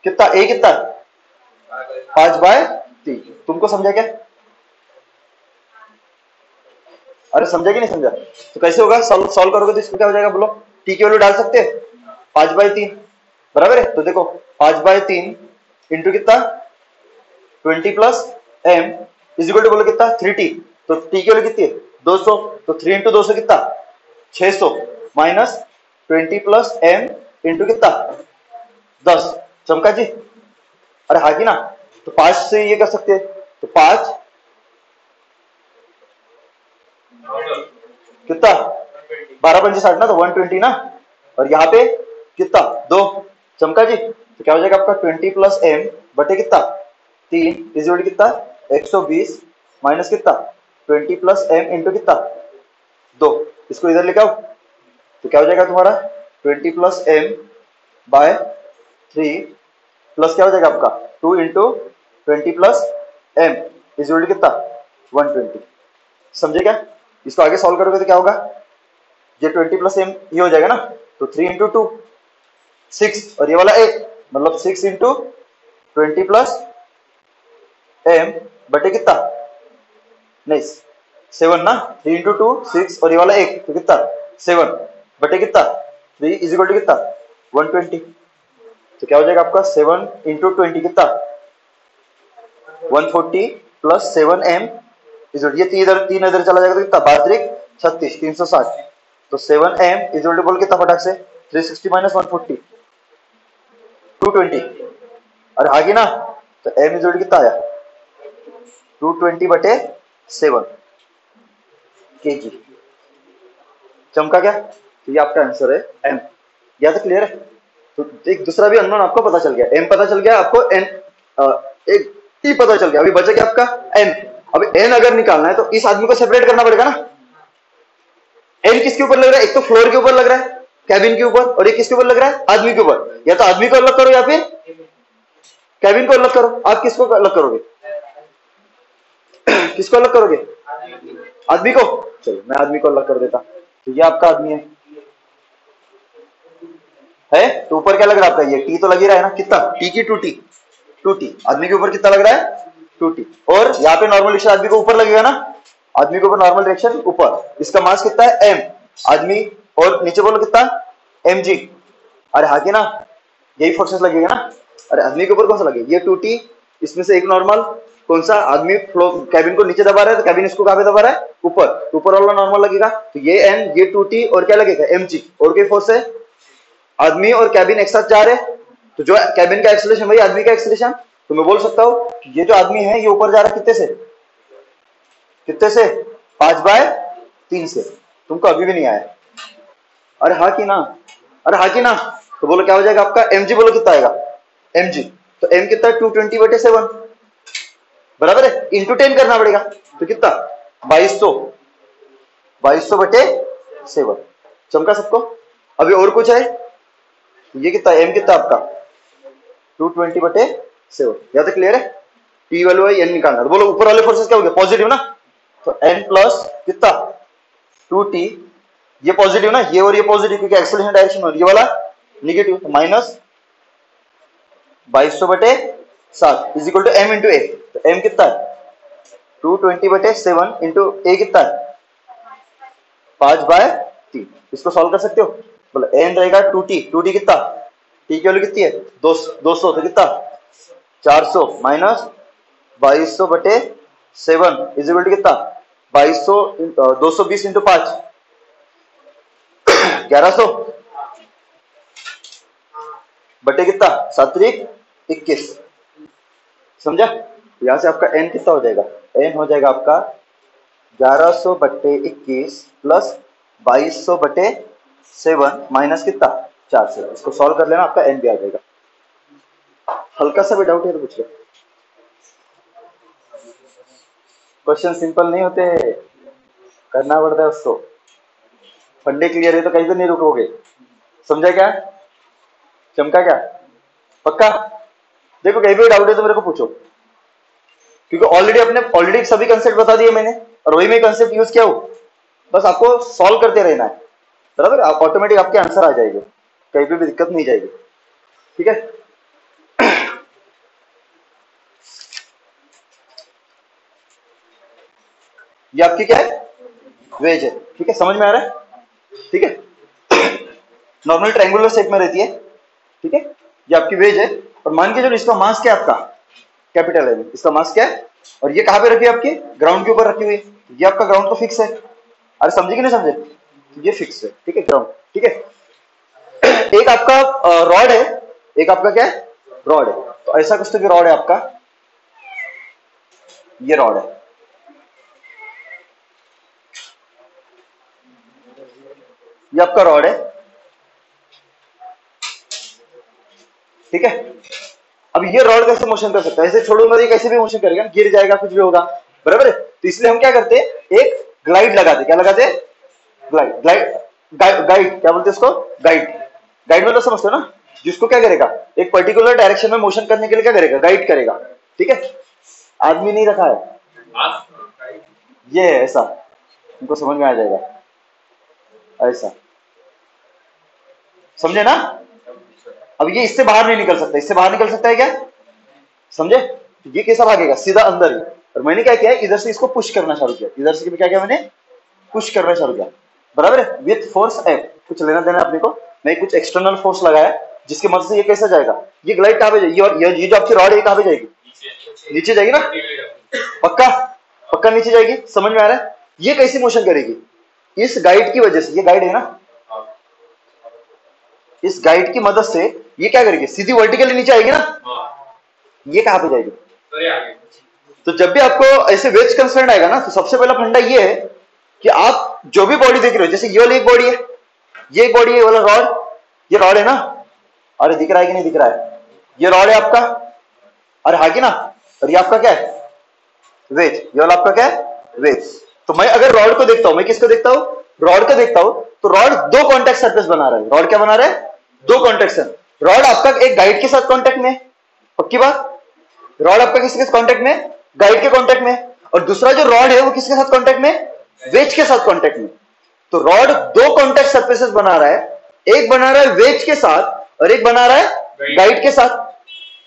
Speaker 1: कितना a कितना 5/3। तुमको समझा क्या? अरे समझा कि नहीं समझा? तो कैसे होगा सॉल्व करोगे तो इसको क्या हो जाएगा बोलो? t की वैल्यू डाल सकते हैं 5/3 बराबर है। तो देखो 5/3 इंटू कितना 20 plus m is equal to बोलो कितना 3t। तो t की वैल्यू कितनी है 200, तो 3 इंटू 200 कितना 600 माइनस 20 प्लस m इंटू कितना 10। चमका जी? अरे हाँ की ना? तो 5 से ये कर सकते हैं, तो 5 कितना 12×5 ना, तो 120 ना, और यहाँ पे कितना 2। चमका जी? तो क्या हो जाएगा आपका 20 प्लस m बटे कितना 3 इज कितना 120 माइनस कितना 20 प्लस m इंटू कितना 2। इसको इधर लेके आओ, तो क्या हो जाएगा तुम्हारा 20 प्लस m बाय 3 प्लस क्या हो जाएगा आपका 2 इंटू 20 प्लस m इज कितना 120। समझे क्या? इसको आगे सॉल्व करोगे तो क्या होगा, ये 20 प्लस m ये हो जाएगा ना, तो 3 इंटू 2 6 और ये वाला 8, मतलब 6 इंटू 20 प्लस m बटे कितना नहीं 7 ना, 3 इंटू 2 6 और ये वाला 1, तो कितना 7 बटे कितना 3 इज इक्वल टू कितना 120। तो क्या हो जाएगा आपका 7 इंटू 20 कितना 140 प्लस 7m ये 3 इधर चला जाएगा तो कितना 32 36 360। तो 7m इज बोल कितना फटाक से 360 माइनस 140 220। अरे आगे ना, तो m इज कितना आया 220 बटे 7 kg। चमका क्या? तो ये आपका आंसर है m। या तो क्लियर है? तो एक दूसरा भी अननोन आपको पता चल गया, m पता चल गया आपको, n एक t पता चल गया, अभी बचा क्या आपका n। अब n अगर निकालना है तो इस आदमी को सेपरेट करना पड़ेगा ना। n किसके ऊपर लग रहा है? एक तो फ्लोर के ऊपर लग रहा है कैबिन के ऊपर, और एक किसके ऊपर लग रहा है आदमी के ऊपर। या तो आदमी को अलग करो या फिर कैबिन को अलग करो। आप किसको अलग करोगे? किसको अलग करोगे? आदमी को। चलो मैं आदमी को अलग कर देता। तो ये आपका आदमी है तो ऊपर क्या लग रहा है आपका, ये टी तो लग ही रहा है ना, कितना टी की 2t आदमी के ऊपर कितना लग रहा है 2t, और यहाँ पे नॉर्मल रिएक्शन आदमी को ऊपर लगेगा ना, आदमी के ऊपर नॉर्मल रिएक्शन ऊपर। इसका मास कितना है m आदमी, और नीचे बोलो कितना mg। अरे हाँ ना, यही फोर्सेस लगेगा ना। अरे आदमी के ऊपर कौन सा लगेगा, ये 2t, इसमें से एक नॉर्मल, कौन सा आदमी फ्लो कैबिन को नीचे दबा रहा है तो कैबिन इसको कहां पे दबा रहा है ऊपर, ऊपर वाला नॉर्मल लगेगा। तो ये m ये 2t और क्या लगेगा mg, और कोई फोर्स है आदमी और कैबिन एक साथ जा रहे, तो जो कैबिन का एक्सेलरेशन वही आदमी का एक्सेलरेशन। तो मैं बोल सकता हूं ये जो आदमी है ये ऊपर जा रहा है कितने से 5/3 से। तुमको अभी भी नहीं आया? अरे हाँ की ना, अरे हाँ की ना। तो बोलो क्या हो जाएगा आपका mg, बोलो कितना आएगा mg। तो m कितना 220 बटे 7 बराबर है, इंटू 10 करना पड़ेगा, तो कितना 2200 बटे 7। चमका सबको? अभी और कुछ है? ये कितना m कितना आपका 220 बटे 7। या तो क्लियर है? t वैल्यू है n निकालना। तो बोलो ऊपर वाले फोर्सेस क्या हो गया पॉजिटिव ना, तो n प्लस कितना 2t, ये पॉजिटिव ना, ये और ये पॉजिटिव क्योंकि एक्सेलरेशन डायरेक्शन, और ये वाला नेगेटिव, तो माइनस 2200 बटे 7 is equal to m into a। तो m कितना है 220 बटे 7 इंटू a कितना है 5/3। इसको सॉल्व कर सकते हो? बोलो n रहेगा 2t कितना, t की वैल्यू कितनी है 200, तो कितना 400 माइनस 2200 बटे 7 इज इक्वल टू कितना 2200 220 इंटू 5 1100 बटे कितना 7 21। समझा? यहां से आपका n कितना हो जाएगा, n हो जाएगा आपका 1100 बटे 21 प्लस 2200 बटे 7 माइनस कितना 400। इसको सॉल्व कर लेना, आपका n भी आ जाएगा। हल्का सा भी डाउट है तो पूछ लो। क्वेश्चन सिंपल नहीं होते, करना पड़ता है उसको। फंडे क्लियर है तो कहीं तो नहीं रुकोगे। समझा क्या? चमका क्या? पक्का? देखो कहीं भी डाउट है तो मेरे को पूछो, क्योंकि ऑलरेडी सभी कंसेप्ट बता दिए मैंने, और वही मैं कंसेप्ट यूज किया हूं। बस आपको सॉल्व करते रहना है, बराबर, आप ऑटोमेटिक आपके आंसर आ जाएंगे, कहीं पे भी दिक्कत नहीं जाएगी, ठीक है। ये आपकी क्या है, वेज है, ठीक है, समझ में आ रहा है, ठीक है। नॉर्मल ट्रायंगुलर शेप में रहती है, ठीक है, ये आपकी वेज है। और मान के चलो इसका मास क्या है आपका, कैपिटल है, इसका मास क्या है, और ये कहां पे रखी है आपकी, ग्राउंड के ऊपर रखी हुई है, ये आपका ग्राउंड तो फिक्स है, अरे समझे कि नहीं समझे, ये फिक्स है, ठीक है, ग्राउंड, ठीक है। एक आपका रॉड है, एक आपका क्या है, रॉड है, तो ऐसा कुछ तो कि रॉड है आपका, ये रॉड है, ये आपका रॉड है, ठीक है। अब ये रॉड कैसे मोशन कर सकता है, ऐसे छोड़ूंगा ये कैसे भी मोशन करेगा, गिर जाएगा, कुछ भी होगा, बराबर है। तो इसलिए हम क्या करते हैं, एक ग्लाइड लगाते, क्या लगाते, ग्लाइड, गाइड क्या बोलते हैं इसको, गाइड, गाइड मतलब समझते हो ना, जिसको क्या करेगा, एक पर्टिकुलर डायरेक्शन में मोशन करने के लिए क्या करेगा, गाइड करेगा, ठीक है। आदमी नहीं रखा है, ये ऐसा, उनको समझ में आ जाएगा, ऐसा, समझे ना। अब ये इससे बाहर नहीं निकल सकता, इससे बाहर निकल सकता है क्या, समझे, ये कैसा भागेगा, सीधा अंदर ही। और मैंने क्या किया, इधर से इसको पुश करना शुरू किया, इधर से क्या किया मैंने, पुश करना शुरू किया, बराबर है, विथ फोर्स एफ, कुछ लेना देना अपने को, मैं कुछ एक्सटर्नल फोर्स लगाया जिसकी मदद से ये कैसा जाएगा, ये ग्लाइड कहां पे जाएगी, और ये जो आपकी रॉड है कहां पे जाएगी, नीचे जाएगी ना, पक्का पक्का नीचे जाएगी, समझ में आ रहा है। ये कैसी मोशन करेगी, इस गाइड की वजह से, ये गाइड है ना, इस गाइड की मदद से ये क्या करेगी, सीधी वर्टिकली नीचे आएगी ना, ये कहां पे जाएगी, तो जब भी आपको ऐसे वेज कंस्ट्रेंट आएगा ना, तो सबसे पहला फंडा ये है कि आप जो भी बॉडी देख रहे हो, जैसे ये वाली एक बॉडी है, ये एक बॉडी है, वाला रॉड, ये रॉड है ना, अरे दिख रहा है कि नहीं दिख रहा है, ये रॉड है आपका, अरे हाँ कि ना, और ये आपका क्या है, वेज, ये वाला आपका क्या है, वेज। तो मैं अगर रॉड को देखता हूं, मैं किसको देखता हूं, रॉड को देखता हूं, तो रॉड दो कॉन्टेक्ट सरफेस बना रहा है, रॉड क्या बना रहा है, दो कॉन्टेक्ट, रॉड आपका एक गाइड के साथ कॉन्टेक्ट में, पक्की बात, रॉड आपका किसके कॉन्टेक्ट में, गाइड के कॉन्टेक्ट में, और दूसरा जो रॉड है वो किसके साथ कॉन्टेक्ट में, वेज के साथ कॉन्टेक्ट में। तो रॉड दो कॉन्टेक्ट सरफेसेस बना रहा है, एक बना रहा है वेज के साथ और एक बना रहा है गाइड के साथ।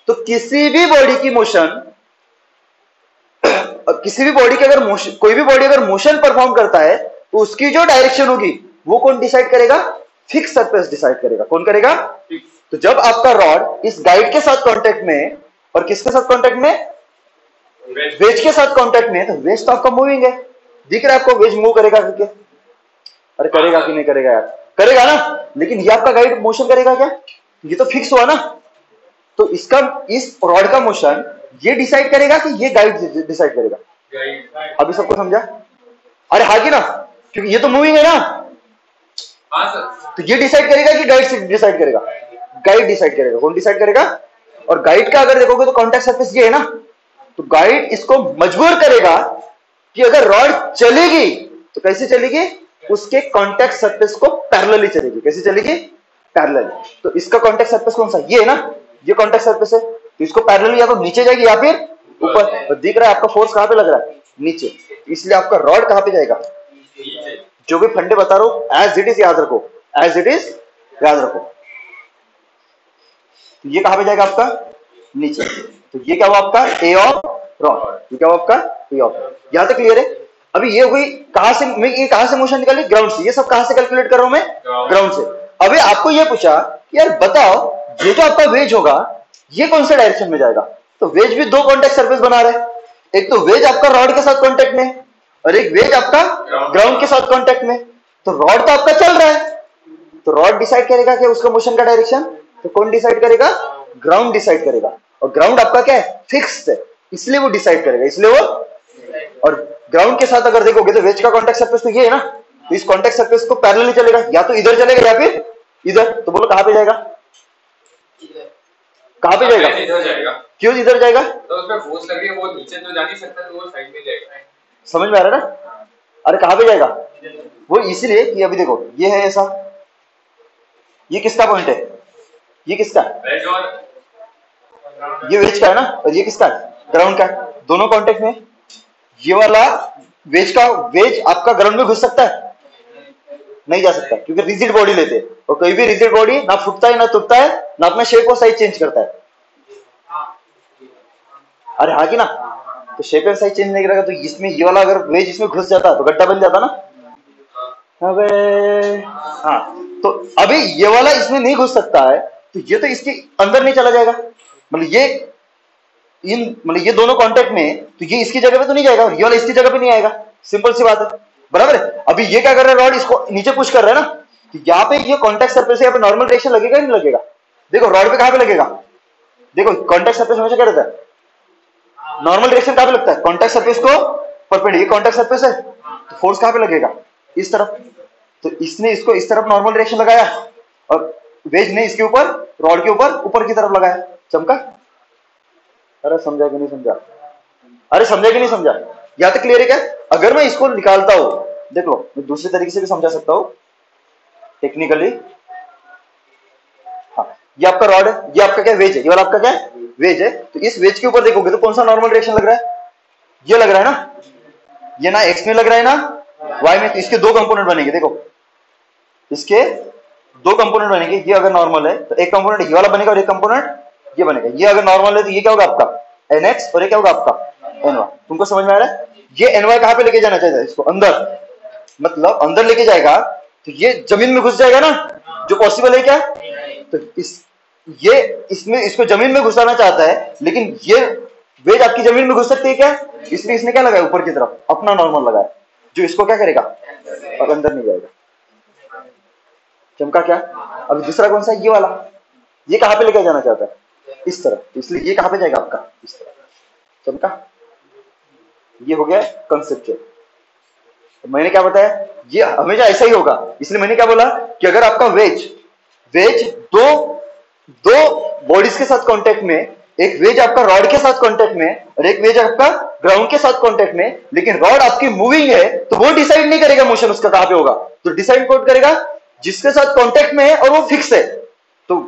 Speaker 1: तो किसी भी बॉडी की मोशन, किसी भी बॉडी के अगर मोशन, कोई भी बॉडी अगर मोशन परफॉर्म करता है, तो उसकी जो डायरेक्शन होगी वो कौन डिसाइड करेगा, फिक्स सरफेस डिसाइड करेगा, कौन करेगा, तो जब आपका रॉड इस गाइड के साथ कांटेक्ट में और किसके साथ कांटेक्ट में, वेज के साथ कांटेक्ट में, तो वेज तो आपका मूविंग है, दिख रहा है आपको, वेज मूव करेगा करके, अरे करेगा कि नहीं करेगा यार, करेगा ना, लेकिन ये आपका गाइड मोशन करेगा क्या, ये तो फिक्स हुआ ना। तो इसका, इस रॉड का मोशन ये डिसाइड करेगा कि ये गाइड डिसाइड करेगा, अभी सबको समझा, अरे हाँ कि ना, क्योंकि ये तो मूविंग है ना, हाँ सर, तो ये डिसाइड करेगा कि गाइड डिसाइड करेगा, गाइड डिसाइड करेगा, कौन डिसाइड करेगा, और गाइड का अगर देखोगे तो कॉन्टेक्ट सरफेस ये है ना, तो गाइड इसको मजबूर करेगा कि अगर रॉड चलेगी तो कैसे चलेगी, उसके कॉन्टेक्ट सरफेस को पैरेलली चलेगी, कैसे चलेगी, पैरेलली। तो इसका कॉन्टेक्ट सरफेस कौन सा, ये है ना, ये कॉन्टेक्ट सरफेस है, तो इसको पैरेलली या तो नीचे जाएगी या फिर ऊपर, तो दिख रहा है आपका फोर्स कहां पे लग रहा है, नीचे, इसलिए आपका रॉड कहां पे जाएगा, जो भी फंडे बता रहा हूं एज इट इज याद रखो, एज इट इज याद रखो। तो ये कहां पे जाएगा आपका, नीचे, तो ये क्या हुआ आपका, ए ऑफ रॉड, ये क्या हुआ आपका, ए ऑफ, यहां तक क्लियर है। अभी ये हुई कहां से, मैं ये कहां से मोशन निकाली, ग्राउंड से, ये सब कहां से कैलकुलेट कर रहा हूं मैं, ग्राउंड से। अभी आपको ये पूछा कि यार बताओ, ये जो आपका वेज होगा ये कौन से डायरेक्शन में जाएगा, तो वेज भी दो कॉन्टेक्ट सरफेस बना रहे हैं, एक तो वेज आपका रॉड के साथ कॉन्टेक्ट में और एक वेज आपका ग्राउंड के साथ कॉन्टेक्ट में। तो रॉड तो आपका चल रहा है, तो रॉड डिसाइड करेगा कि उसका मोशन का डायरेक्शन, तो कौन डिसाइड करेगा, ग्राउंड डिसाइड करेगा, और ग्राउंड आपका क्या है, फिक्स्ड है, इसलिए वो डिसाइड करेगा, इसलिए वो। और ग्राउंड के साथ अगर देखोगे तो वेज का कॉन्टेक्ट सरफेस तो ये है ना, तो इस कॉन्टेक्ट सरफेस को पैरेलली चलेगा, या तो इधर चलेगा या फिर इधर, तो बोलो कहां पे जाएगा, कहां पे जाएगा, इधर जाएगा, क्यों इधर जाएगा, तो उसमें फोर्स लग रही है, वो नीचे तो जा नहीं सकता, तो वो साइड में जाएगा, समझ में आ रहा है ना। अरे कहां पे जाएगा, वो इसलिए कि अभी देखो ये है ऐसा, ये किसका पॉइंट है, ये किसका, ये वेज का है ना, और ये किसका है, ग्राउंड का, दोनों कांटेक्ट में। ये वाला वेज का, वेज आपका ग्राउंड में घुस सकता है, नहीं जा सकता, क्योंकि रिजिड बॉडी लेते हैं, और कोई भी रिजिड बॉडी ना फूटता है ना टूटता है ना अपना शेप और साइज चेंज करता है। अरे हाँ कि ना, तो शेप एंड साइज चेंज नहीं करेगा, तो इसमें ये वाला अगर वेज इसमें घुस जाता तो गड्ढा बन जाता ना। अबे हाँ, तो अभी ये वाला इसमें नहीं घुस सकता है, तो ये तो इसके अंदर नहीं चला जाएगा, मतलब ये मतलब ये दोनों कांटेक्ट में, तो ये इसकी जगह पे तो नहीं जाएगा, ये वाला इसकी जगह पे नहीं आएगा, सिंपल सी बात है, बराबर है। अभी ये क्या कर रहा है, रॉड इसको नीचे पुश कर रहा है ना, तो यहाँ पे ये कांटेक्ट सरफेस है, यहाँ पे नॉर्मल डायरेक्शन लगेगा नहीं लगेगा? देखो रॉड पे कहां पे लगेगा, देखो कांटेक्ट सरफेस हमेशा क्या रहता है, नॉर्मल डायरेक्शन कहां पे लगता है, कांटेक्ट सरफेस को परपेंडिकुलर, ये कांटेक्ट सरफेस है, तो फोर्स कहां पे लगेगा, इस तरफ, तो इसने इसको इस तरफ नॉर्मल डायरेक्शन लगाया, और वेज ने इसके ऊपर, रॉड के ऊपर की तरफ लगाया, चमका। अरे समझा कि नहीं समझा, अरे समझा कि नहीं समझा, या तो क्लियर है क्या? अगर मैं इसको निकालता हूं, देख लो मैं दूसरे तरीके से भी समझा सकता हूं टेक्निकली। हाँ, ये आपका रॉड है, ये आपका क्या वेज है, ये वाला आपका क्या है, वेज है, तो इस वेज के ऊपर देखोगे तो कौन सा नॉर्मल डायरेक्शन लग रहा है, ये लग रहा है ना, ये ना एक्स में लग रहा है ना वाई में, तो इसके दो कंपोनेंट बनेंगे, देखो इसके दो कंपोनेंट बनेंगे, ये अगर नॉर्मल है तो एक कंपोनेंट ये वाला बनेगा और एक कंपोनेंट ये बनेगा, ये अगर नॉर्मल है तो ये क्या होगा आपका एनएक्स और ये क्या होगा आपका एनवाई। तुमको समझ में आ रहा है? ये एनवाई कहां पे लेके जाना चाहिए, इसको अंदर, मतलब अंदर लेके जाएगा तो ये जमीन में घुस जाएगा ना, जो पॉसिबल है क्या, तो ये इसमें इसको जमीन में घुसाना चाहता है, लेकिन ये वेज आपकी जमीन में घुस सकती है क्या, इसलिए इसने क्या लगाया ऊपर की तरफ अपना नॉर्मल लगाया, जो इसको क्या करेगा और अंदर नहीं जाएगा। चमका क्या? अब दूसरा कौन सा, ये वाला, ये कहां पे लेके जाना चाहता है, इस तरफ, तो इसलिए ये कहां पे जाएगा आपका इस तरफ, चमका। ये हो गया कंसेप्चुअल। तो मैंने क्या बताया, ये हमेशा ऐसा ही होगा, इसलिए मैंने क्या बोला कि अगर आपका वेज वेज दो दो बॉडीज के साथ कांटेक्ट में, एक वेज आपका रॉड के साथ कांटेक्ट में और एक वेज आपका ग्राउंड के साथ कांटेक्ट में, लेकिन रॉड आपकी मूविंग है, तो वो डिसाइड नहीं करेगा मोशन उसका कहां पे होगा, तो डिसाइड कौन करेगा, जिसके साथ कांटेक्ट में है और वो फिक्स है। तो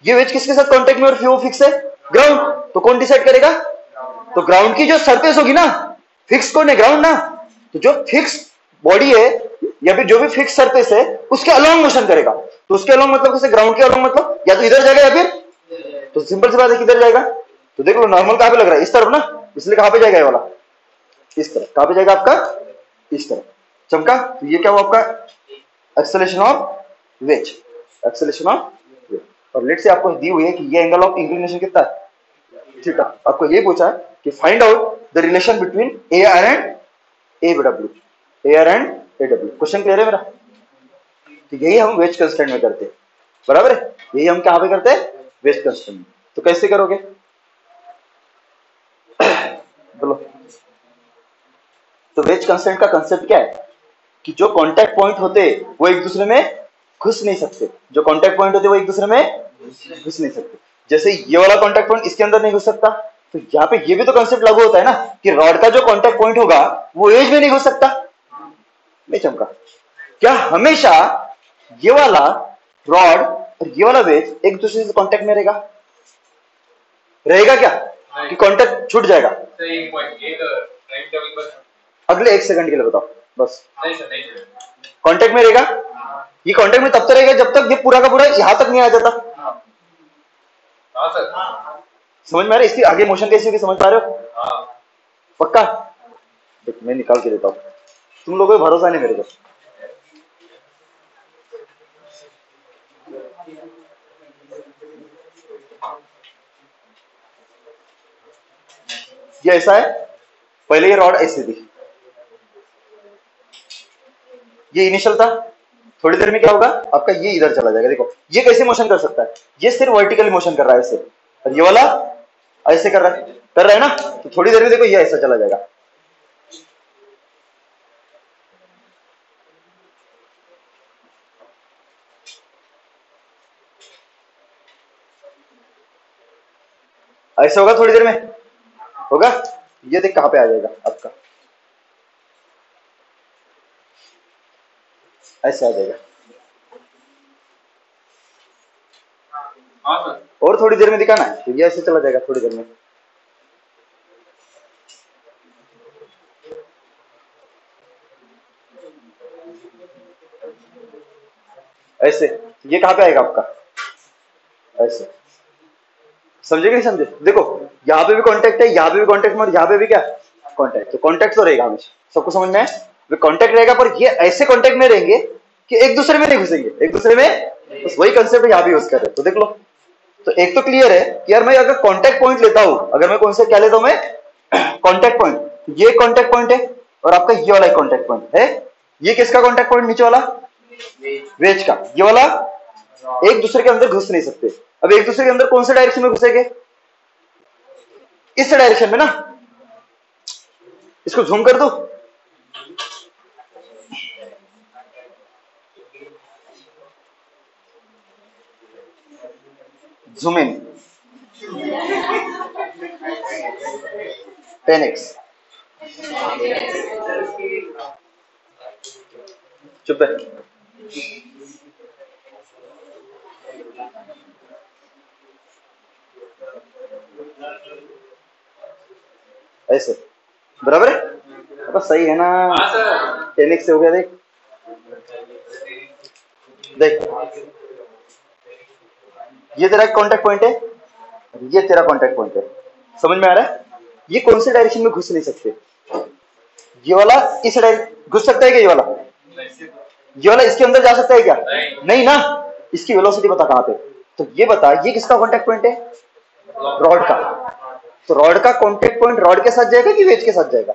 Speaker 1: ये वेज किसके साथ कांटेक्ट में और वो फिक्स है, ग्राउंड, तो कौन डिसाइड करेगा, तो ग्राउंड की जो सरफेस होगी ना, फिक्स कौन है, ग्राउंड ना, तो जो फिक्स बॉडी है या फिर जो भी फिक्स सरफेस है उसके अलोंग मोशन करेगा, तो उसके अलोंग मतलब कैसे, ग्राउंड के अलोंग मतलब या तो इधर जाएगा या फिर, तो सिंपल सी बात है किधर जाएगा, तो देख लो नॉर्मल कहां पे लग रहा है, इस तरफ ना, इसलिए कहां पे जाएगा ये वाला, इस तरफ, कहां पे जाएगा आपका, इस तरफ, चमका। तो ये क्या हुआ आपका acceleration of ways, acceleration of ways. और लेट से आपको दी हुई है कि ये एंगल ऑफ इंक्लिनेशन कितना है, थीटा, आपको ये पूछा है कि find out the relation between A R and A W, A R and A W. Question clear है मेरा? तो यही हम वेज कंस्टेंट में करते हैं, बराबर है, यही हम कहां पे करते हैं, वेज कंस्टेंट में। तो कैसे करोगे बोलो? तो वेज कंस्टेंट का कंसेप्ट क्या है कि जो कांटेक्ट पॉइंट होते वो एक दूसरे में घुस नहीं सकते, जो कांटेक्ट पॉइंट होते वो एक दूसरे में घुस नहीं सकते, जैसे ये वाला कांटेक्ट पॉइंट इसके अंदर नहीं घुस सकता, तो यहाँ पे ये भी तो कंसेप्ट लागू होता है ना कि रॉड का जो कांटेक्ट पॉइंट होगा वो एज में नहीं घुस सकता, नहीं चमका, क्या हमेशा ये वाला रॉड और ये वाला वेज एक दूसरे से कांटेक्ट में रहेगा, रहेगा क्या कि कांटेक्ट छूट जाएगा, अगले 1 सेकंड के लिए बताओ बस, कांटेक्ट में रहेगा, ये कांटेक्ट में तब तक रहेगा जब तक ये पूरा का पूरा यहां तक नहीं आ जाता, समझ में आ रहा है? इसकी आगे मोशन कैसी होगी समझ पा रहे हो, पक्का? देखो मैं निकाल के देता हूं, तुम लोगों को भरोसा नहीं मेरे को, ये ऐसा है, पहले ये रॉड ऐसे थी, ये इनिशियल था, थोड़ी देर में क्या होगा आपका, ये इधर चला जाएगा, देखो ये कैसे मोशन कर सकता है, ये सिर्फ वर्टिकली मोशन कर रहा है ऐसे, और ये वाला ऐसे कर रहा है ना, तो थोड़ी देर में देखो ये ऐसा चला जाएगा, ऐसा होगा थोड़ी देर में होगा, ये देख कहां पे आ जाएगा आपका, ऐसे आ जाएगा, और थोड़ी देर में दिखाना है तो ये ऐसे चला जाएगा थोड़ी देर में, ऐसे, ये कहाँ पे आएगा आपका, ऐसे। समझे नहीं समझे? देखो यहाँ पे भी कांटेक्ट है, यहाँ पे भी कांटेक्ट में, और यहाँ पे भी क्या कांटेक्ट, तो कांटेक्ट तो रहेगा हमेशा, सबको समझ में है, कांटेक्ट रहेगा, पर ये ऐसे कांटेक्ट में रहेंगे कि एक दूसरे में नहीं घुसेंगे, एक दूसरे में, बस वही कंसेप्ट यहाँ भी यूज कर रहे हैं। तो देख लो, तो एक तो क्लियर है कि यार मैं अगर कांटेक्ट पॉइंट लेता हूं, अगर मैं कौन से क्या लेता हूं मैं, कांटेक्ट पॉइंट, ये कांटेक्ट पॉइंट है और आपका ये वाला कांटेक्ट पॉइंट है, ये किसका कांटेक्ट पॉइंट, नीचे वाला वेज का, ये वाला एक दूसरे के अंदर घुस नहीं सकते। अब एक दूसरे के अंदर कौन से डायरेक्शन में घुसेंगे, इस डायरेक्शन में ना, इसको झूम कर दो, जूम इन 10x, चुप है, ऐसे बराबर है, बस सही है ना, 10x से हो गया, देख देख, ये तेरा कांटेक्ट पॉइंट है, ये तेरा कांटेक्ट पॉइंट है, समझ में आ रहा है? ये कौन से डायरेक्शन में घुस नहीं सकते, ये वाला इस डायरेक्शन घुस सकता है क्या, ये वाला इसके अंदर जा सकता है क्या, नहीं ना, इसकी वेलोसिटी बता कहां पे, तो ये बता, ये किसका कांटेक्ट पॉइंट है, रॉड का, तो रॉड का कांटेक्ट पॉइंट रॉड के साथ जाएगा कि वेज के साथ जाएगा,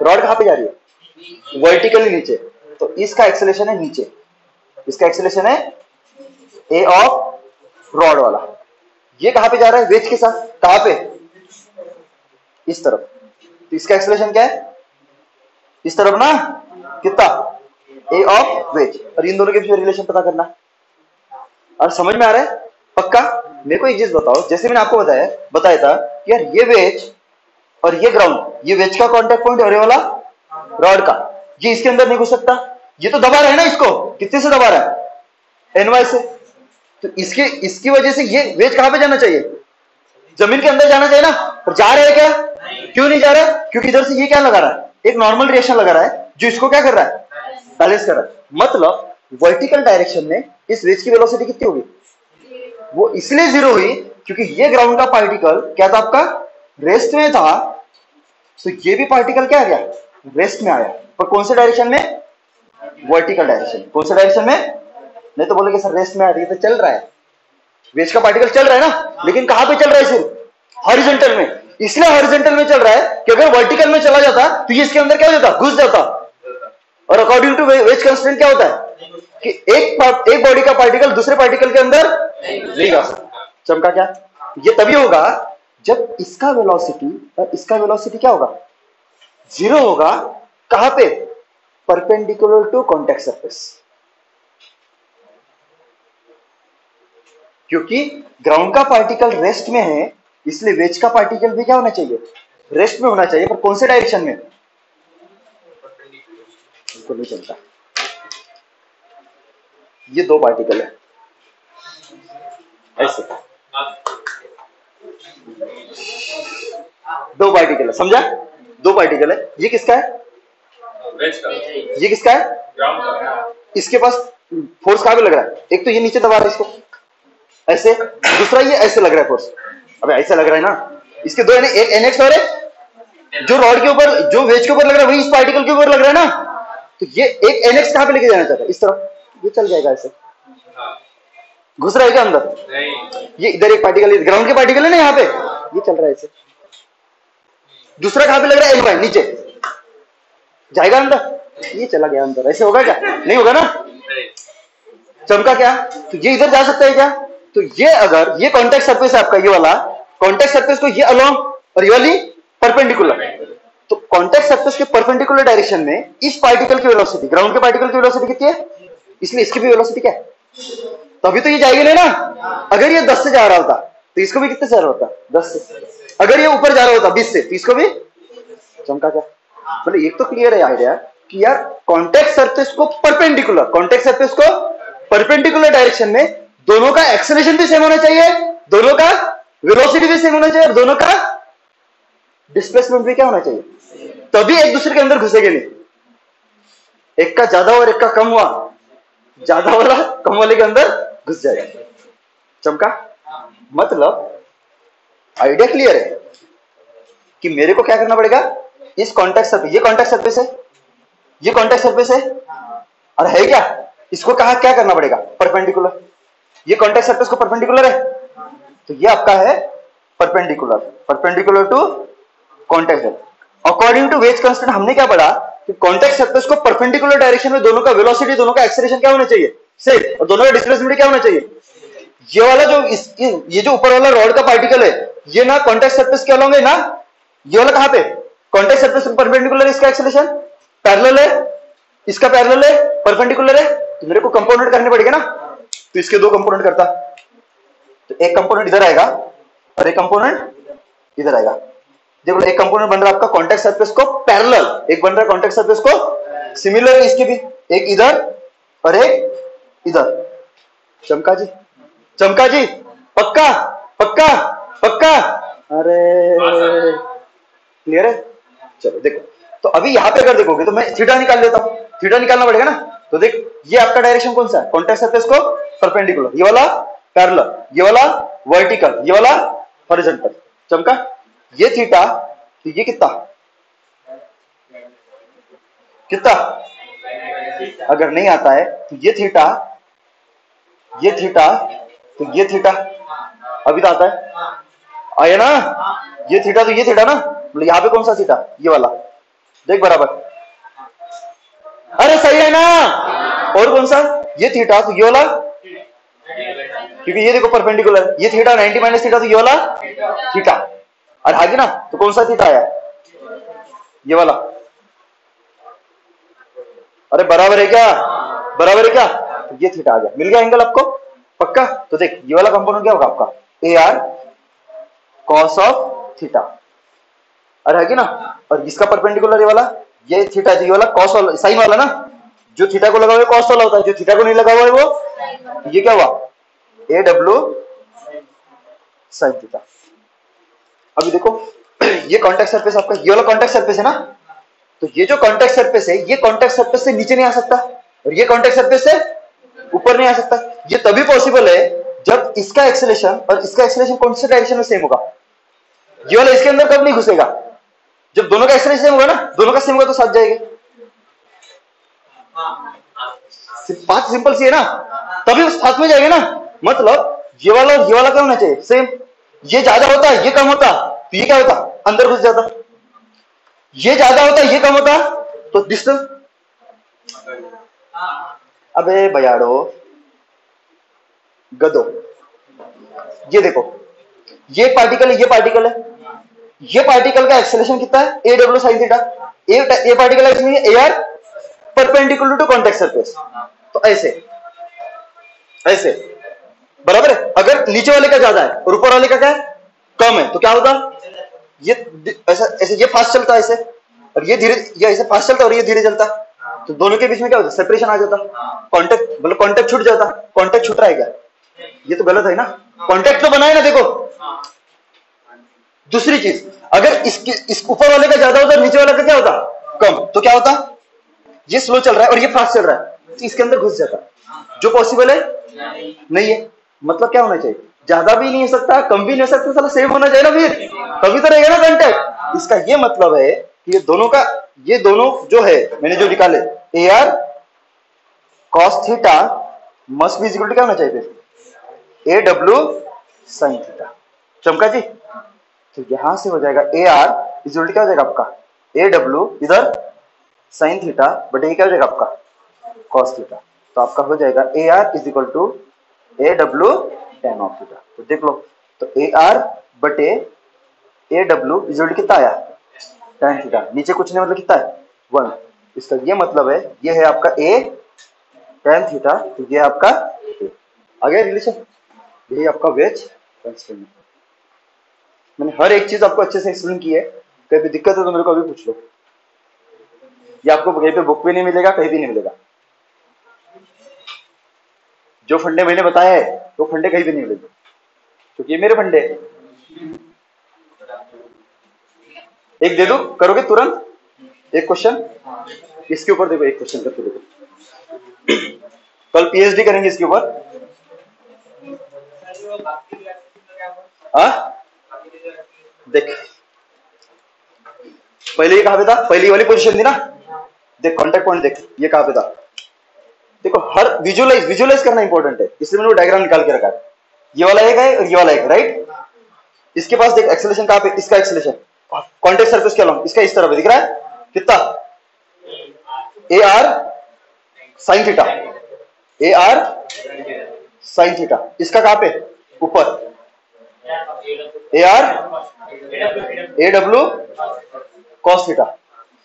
Speaker 1: रॉड कहां पे जा रही है, वर्टिकली नीचे, तो इसका एक्सेलेरेशन है नीचे, इसका एक्सेलेरेशन है ए ऑफ रॉड वाला, ये कहां पे जा रहा है, वेज के साथ, कहां पे, इस तरफ, तो इसका एक्सेलेरेशन क्या है, इस तरफ ना, कितना, ए ऑफ वेज, और इन दोनों के बीच में रिलेशन पता करना, और समझ में आ रहा है पक्का? मेरे को एक चीज बताओ, जैसे मैंने आपको बताया था कि यार ये वेज और ये ग्राउंड, ये वेज का कांटेक्ट पॉइंट और ये वाला रॉड का, ये इसके अंदर नहीं घुस सकता, ये तो दबा रहा है ना इसको, कितने से दबा रहा है, एनवाई से, तो इसकी वजह से ये वेज कहां पे जाना चाहिए, जमीन के अंदर जाना चाहिए ना, पर जा रहा है क्या, क्यों नहीं जा रहा है, क्योंकि इधर से ये क्या लगा रहा है, एक नॉर्मल रिएक्शन लगा रहा है जो इसको क्या कर रहा है, बैलेंस कर रहा है, मतलब वर्टिकल डायरेक्शन में इस वेज की वेलोसिटी कितनी होगी, वो इसलिए जीरो हुई क्योंकि ये ग्राउंड का पार्टिकल क्या था आपका, रेस्ट में था, तो ये भी पार्टिकल क्या आ गया, रेस्ट में आया, पर कौन से डायरेक्शन में, वर्टिकल डायरेक्शन, कौन से डायरेक्शन में, नहीं तो बोलेंगे सर रेस्ट में आ रही है, तो चल रहा है, वेज का पार्टिकल चल रहा है ना, लेकिन कहां पे चल रहा है, सिर्फ हॉरिजॉन्टल में, इसलिए हॉरिजॉन्टल में चल रहा है कि अगर वर्टिकल में चला जाता तो ये इसके अंदर क्या हो जाता, घुस जाता, और अकॉर्डिंग टू वेज कंस्ट्रेंट क्या होता है कि एक बॉडी का पार्टिकल दूसरे पार्टिकल के अंदर नहीं जा सकता, चमका क्या, ये तभी होगा जब इसका वेलोसिटी और इसका वेलोसिटी क्या होगा, जीरो होगा, कहां पे, परपेंडिकुलर टू कॉन्टैक्ट सरफेस, क्योंकि ग्राउंड का पार्टिकल रेस्ट में है, इसलिए वेज का पार्टिकल भी क्या होना चाहिए, रेस्ट में होना चाहिए, पर कौन से डायरेक्शन में, इसको नहीं चलता, ये दो पार्टिकल है ऐसे, दो पार्टिकल है, समझा, दो पार्टिकल है, ये किसका है, ये किसका है, इसके पास फोर्स कहां पे लग रहा है, एक तो ये नीचे दबा रहा है इसको ऐसे, दूसरा ये ऐसे लग रहा है फोर्स, अबे ऐसे लग रहा है ना, इसके दो एक एनएक्स और है जो रॉड के ऊपर, जो वेज के ऊपर लग रहा है वही इस पार्टिकल के ऊपर लग रहा है ना, तो ये एक एनएक्स कहां पे लेके जाना चाहता है, इस तरफ, ये चल जाएगा ऐसे, घुस रहा है क्या अंदर, ये इधर एक पार्टिकल, ग्राउंड के पार्टिकल है ना यहाँ पे, ये चल रहा है ऐसे, दूसरा कहां पे लग रहा है, एल नीचे जाएगा अंदर, ये चला गया अंदर, ऐसे होगा क्या, नहीं होगा ना, चमका क्या, तो ये इधर जा सकता है क्या, तो ये अगर ये कॉन्टैक्ट सरफेस है आपका, ये वाला कॉन्टैक्ट सरफेस को ये अलोंग और ये वाली परपेंडिकुलर, तो कॉन्टैक्ट सरफेस के परपेंडिकुलर डायरेक्शन में इस पार्टिकल की वेलोसिटी, ग्राउंड के पार्टिकल की वेलोसिटी कितनी है, इसलिए इसकी भी वेलोसिटी क्या है, तभी तो ये जाएगी नहीं ना, अगर ये 10 से जा रहा होता तो इसको भी कितने से जा रहा होता, 10 से, अगर ये ऊपर जा रहा होता 20 से, तो इसको भी, चमका क्या, मतलब एक तो क्लियर है आइडिया कि यार कॉन्टैक्ट सरफेस को परपेंडिकुलर, कॉन्टैक्ट सरफेस को परपेंडिकुलर डायरेक्शन में दोनों का एक्सेलरेशन भी सेम होना चाहिए, दोनों का वेलोसिटी भी सेम होना चाहिए, और दोनों का डिस्प्लेसमेंट भी क्या होना चाहिए, तभी एक दूसरे के अंदर घुसेंगे नहीं, एक का ज्यादा और एक का कम हुआ, ज्यादा वाला कम वाले के अंदर घुस जाएगा। चमका? मतलब आइडिया क्लियर है कि मेरे को क्या करना पड़ेगा, इस कॉन्टेक्ट सरफेस, ये कॉन्टेक्ट सरफेस है, ये कॉन्टेक्ट सरफेस है, और है क्या, इसको कहा क्या करना पड़ेगा, परपेंडिकुलर। ये कॉन्टेक्ट सरफेस को परपेंडिकुलर है, तो ये आपका है परपेंडिकुलर, परपेंडिकुलर टू कॉन्टेक्ट है। अकॉर्डिंग टू वेज कांस्टेंट हमने क्या पढ़ा कि कॉन्टेक्ट सरफेस को परपेंडिकुलर डायरेक्शन में दोनों का वेलोसिटी, दोनों का एक्सेलरेशन क्या होना चाहिए, सेम, और दोनों का डिस्प्लेसमेंट क्या होना चाहिए। ये वाला जो ये जो ऊपर वाला रॉड का पार्टिकल है, ये ना कॉन्टेक्ट सरफेस के अलोंग है ना, ये वाला कहां पे, कॉन्टेक्ट सरफेस के परपेंडिकुलर है, इसका एक्सेलरेशन पैरेलल है, इसका पैरेलल है, परपेंडिकुलर है, तो मेरे को कंपोनेंट करने पड़ेगा ना, तो इसके दो कंपोनेंट करता, तो एक कंपोनेंट इधर आएगा और एक कंपोनेंट इधर आएगा। देखो एक कंपोनेंट बन रहा है आपका कॉन्टेक्ट सरफेस को पैरेलल, एक बन रहा है कॉन्टेक्ट सरफेस को सिमिलर, इसके भी एक इधर और एक इधर। चमका जी, चमका जी, पक्का पक्का पक्का, अरे क्लियर है। चलो देखो, तो अभी यहां पे अगर देखोगे तो मैं थीटा निकाल लेता हूं, थीटा निकालना पड़ेगा ना, तो देख ये आपका डायरेक्शन कौन सा है, कॉन्टेक्ट सरफेस को परपेंडिकुलर, ये वाला पैरेलल, ये वाला वर्टिकल, ये वाला हॉरिजॉन्टल। चमका? ये थीटा, तो ये कितना कितना, अगर नहीं आता है तो ये थीटा, ये थीटा, तो ये थीटा, अभी तो आता है, आया ना, ये थीटा तो ये थीटा ना, मतलब यहाँ पे कौन सा थीटा, ये वाला, देख बराबर, अरे सही है ना, और कौन सा, ये थीटा तो ये वाला, क्योंकि ये देखो परपेंडिकुलर, ये थीटा 90 माइनस थीटा तो ये वाला थीटा, और आगे ना तो कौन सा थीटा आया, ये वाला, अरे बराबर है क्या, बराबर है क्या, तो ये थीटा आ गया, मिल गया एंगल आपको, पक्का। तो देख ये वाला कंपोनेंट क्या होगा आपका, ए आर कॉस ऑफ थीटा, अरे है ना, और इसका परपेंडिकुलर ये वाला, ये थीटा, ये वाला कॉस वाला, साइन वाला ना, जो थीटा को लगा हुआ है कॉस वाला होता है, जो थीटा को नहीं लगा हुआ है वो ये क्या हुआ, ए डब्ल्यू साइन थीटा। अभी देखो ये कॉन्टेक्ट सरफेस आपका, ये वाला कॉन्टेक्ट सरफेस है ना, तो ये जो कॉन्टेक्ट सरफेस है, ये कॉन्टेक्ट सरफेस से नीचे नहीं आ सकता, और ये कॉन्टेक्ट सरफेस से ऊपर नहीं आ सकता। ये तभी पॉसिबल है जब इसका एक्सेलरेशन और इसका एक्सेलरेशन कौन से डायरेक्शन में सेम होगा, ये वाला इसके अंदर कब नहीं घुसेगा, जब दोनों का एक्सेलरेशन सेम होगा ना, दोनों का सेम होगा तो साथ जाएंगे, बात सिंपल सी है ना, तभी साथ में जाएंगे ना, मतलब ये वाला और ये वाला क्या होना चाहिए, सेम, ये ज्यादा होता है ये कम होता, तो ये क्या होता, अंदर घुस जाता, ये ज्यादा होता है ये कम होता, तो डिस्टेंस, अबे बयाड़ो गदो, ये देखो ये पार्टिकल है, ये पार्टिकल है, ये पार्टिकल का एक्सेलरेशन कितना है, A W sine theta, a particle acceleration A R perpendicular to contact surface, तो ऐसे ऐसे बराबर है। अगर नीचे वाले का ज्यादा है और ऊपर वाले का क्या है, कम है, तो क्या होगा, ये ऐसा ऐसे, ये फास्ट चलता है ऐसे, और ये धीरे, ये ऐसे फास्ट चलता है और ये धीरे चलता, तो दोनों के बीच में क्या होता है, सेपरेशन आ जाता, कांटेक्ट, मतलब कांटेक्ट छूट जाता, कांटेक्ट छूट रहा है क्या, ये तो गलत है ना, कांटेक्ट तो बनाए ना। देखो दूसरी चीज, अगर इस ऊपर वाले का ज्यादा होता, नीचे वाले का क्या होता, कम, तो क्या होता, ये स्लो चल रहा है और ये फास्ट चल रहा है, तो इसके अंदर घुस जाता, जो पॉसिबल है नहीं है। मतलब क्या होना चाहिए, ज्यादा भी नहीं हो सकता, कम भी नहीं हो सकता, साला सेम होना चाहिए ना, फिर तभी तो रहेगा ना कांटेक्ट। इसका ये मतलब है कि ये दोनों का, ये दोनों जो है मैंने जो निकाले, A R cos theta must be equal to क्या होना चाहिए, फिर ए डब्ल्यू साइन थीटा। चमका जी, तो यहां से हो जाएगा ए आर इक्वल टू क्या हो जाएगा आपका, ए डब्ल्यू इधर साइन थीटा बटे क्या हो जाएगा आपका कॉस थीटा, तो आपका हो जाएगा A R is equal to A W tan of theta. तो देख लो, तो ए आर बटे A W is equal to कितना आया, टेन थीटा, नीचे कुछ नहीं, मतलब कितना है 1। इसका ये मतलब है, ये है आपका ए टेन थीटा, तो ये है आपका ए। आ गया रिलेशन, यही आपका वेज कांस्टेंट। मैंने हर एक चीज आपको अच्छे से एक्सप्लेन की है, कहीं भी दिक्कत है तो मेरे को अभी पूछ लो, ये आपको कहीं पे बुक भी नहीं मिलेगा, कहीं भी नहीं मिलेगा, जो फंडे मैंने बताया है वो फंडे कहीं भी नहीं मिलेंगे, क्योंकि ये मेरे फंडे। एक दे दो, करोगे तुरंत एक क्वेश्चन, इसके ऊपर देखो, एक क्वेश्चन करके देखो। कल पीएचडी करेंगे इसके ऊपर। हाँ देख, पहले ये कहाँ पे था, पहली वाली पोजीशन थी ना, देख कॉन्टेक्ट पॉइंट देख, ये कहाँ पे था, देखो हर विजुअलाइज विजुअलाइज करना इंपॉर्टेंट है, इसलिए मैंने वो डायग्राम निकाल के रखा है। ये वाला एक है और ये वाला एक, राइट। इसके पास देख एक्सेलेरेशन कहाँ पे, इसका एक्सेलेरेशन कॉन्टेक्ट सरफेस के अलॉन्ग, इसका इस तरफ है, दिख रहा है कितना, A R sign theta, A R sine theta, इसका कहाँ पे ऊपर, A R A W cos theta.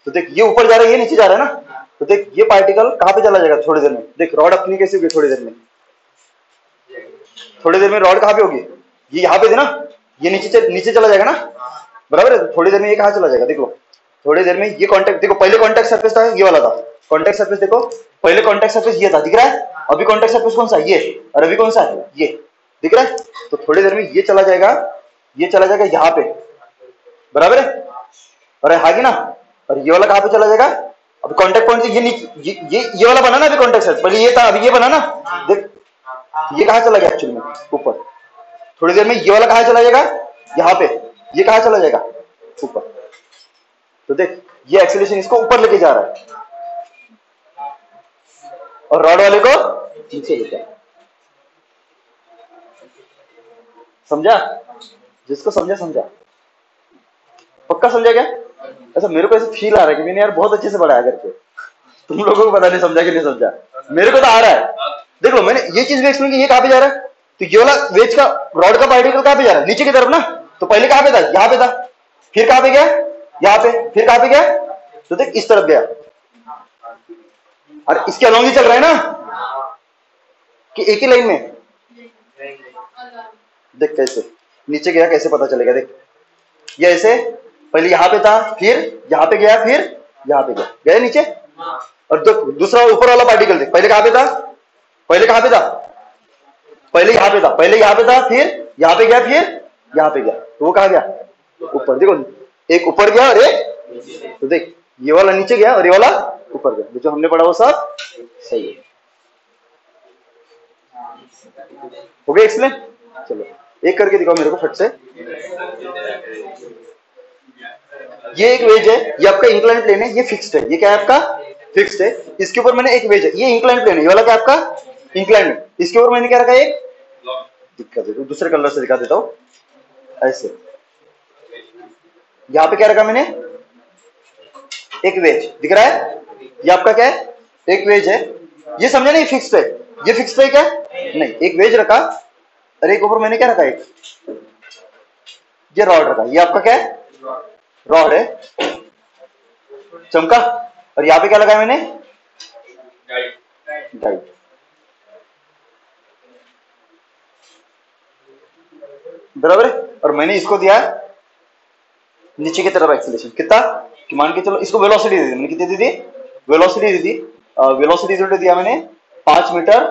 Speaker 1: तो देख ये ऊपर जा रहा है, ये नीचे जा रहा है ना, तो देख ये पार्टिकल कहाँ पे चला जाएगा थोड़ी देर में, देख रॉड अपनी कैसी होगी थोड़ी देर में, थोड़ी देर में रॉड कहाँ पे होगी, ये यहाँ पे थी ना, ये नीचे चला जाएगा ना, बराबर है। थोड़ी देर में ये कहाँ चला जाएगा, देखो थोड़ी देर में ये कांटेक्ट, देखो पहले कांटेक्ट सरफेस था ये वाला था, कांटेक्ट सरफेस देखो, पहले कांटेक्ट सरफेस ये था, दिख रहा है, अभी कांटेक्ट सरफेस कौन सा है ये, और अभी कौन सा है ये, दिख रहा है। तो थोड़ी देर में ये चला जाएगा, ये चला जाएगा यहाँ पे, बराबर है, और आगे ना, और ये वाला कहाँ पे चला जाएगा, अब कांटेक्ट पॉइंट ये ये वाला बना ना, अभी कांटेक्ट सरफेस पहले ये था, अभी ये बना ना, देख ये कहाँ चला गया एक्चुअली में ऊपर, थोड़ी देर में ये वाला कहाँ चला जाएगा, यहाँ पे, ये कहाँ चला जाएगा ऊपर। तो देख ये एक्सेलरेशन इसको ऊपर लेके जा रहा है और रॉड वाले को नीचे लेके, समझा, जिसको समझा समझा, पक्का समझा क्या। ऐसा मेरे को ऐसा फील आ रहा है कि मैंने यार बहुत अच्छे से पढ़ाया करके, तुम लोगों को पता नहीं समझा कि नहीं समझा, मेरे को तो आ रहा है। देख लो मैंने ये चीज भी एक्सप्लेन की, ये कहाँ पे जा रहा है, तो ये वाला वेज का रॉड का पार्टिकल कहाँ पे जा रहा है, नीचे की तरफ ना, तो पहले कहाँ पे था, यहाँ पे था, फिर कहाँ पे गया, यहाँ पे, फिर कहाँ पे गया, तो देख इस तरफ गया, और इसके अलॉन्ग ही चल रहा है ना, कि एक ही लाइन में, देख कैसे नीचे गया, कैसे पता चलेगा, देख ये ऐसे पहले यहाँ पे था, फिर यहाँ पे गया, फिर यहाँ पे गया, गया नीचे, और दूसरा ऊपर वाला पार्टिकल देख, पहले कहाँ पे था, पहले कहाँ पे था, पहले यहाँ पे था, पहले यहाँ पे था, फिर यहाँ पे गया, फिर यहाँ पे गया, तो वो कहाँ गया ऊपर, देखो एक ऊपर गया और एक, तो देख ये वाला नीचे गया और ये वाला ऊपर गया, जो हमने पढ़ा वो सब सही है, हो गया एक्सप्लेन। चलो एक करके दिखाओ मेरे को फट से, ये एक वेज है, ये आपका इंक्लाइन प्लेन है, ये फिक्स्ड है, ये क्या है आपका फिक्स्ड है, इसके ऊपर मैंने एक वेज है, ये इंक्लाइन प्लेन है, ये वाला क्या आपका इंक्लाइन है, इसके ऊपर मैंने क्या रखा है, दिक्कत है दूसरे कलर से दिखा देता हूँ, ऐसे यहाँ पे क्या रखा मैंने, एक वेज दिख रहा है, ये आपका क्या है एक वेज है, ये समझा नहीं फिक्स्ड है, ये फिक्स्ड है क्या नहीं, एक वेज रखा, और एक ऊपर मैंने क्या रखा, एक ये रॉड रखा, ये आपका क्या है रॉड है, चमका, और यहाँ पे क्या लगाया मैंने गाइड, बराबर है, और मैंने इसको दिया नीचे की तरफ एक्सीलरेशन कितना, कि मान के चलो इसको वेलोसिटी दे दी मैंने, कितनी दी थी वेलोसिटी दी थी, वेलोसिटी जो दिया मैंने 5 मीटर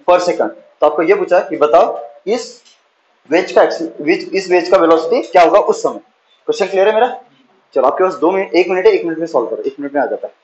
Speaker 1: पर सेकंड। तो आपको ये पूछा कि बताओ इस वेज का इस वेज का वेलोसिटी क्या होगा उस समय। क्वेश्चन क्लियर है मेरा। चलो आपके पास 2 मिनट 1 मिनट है, 1 मिनट में सॉल्व करो, 1 मिनट में आ जाता है।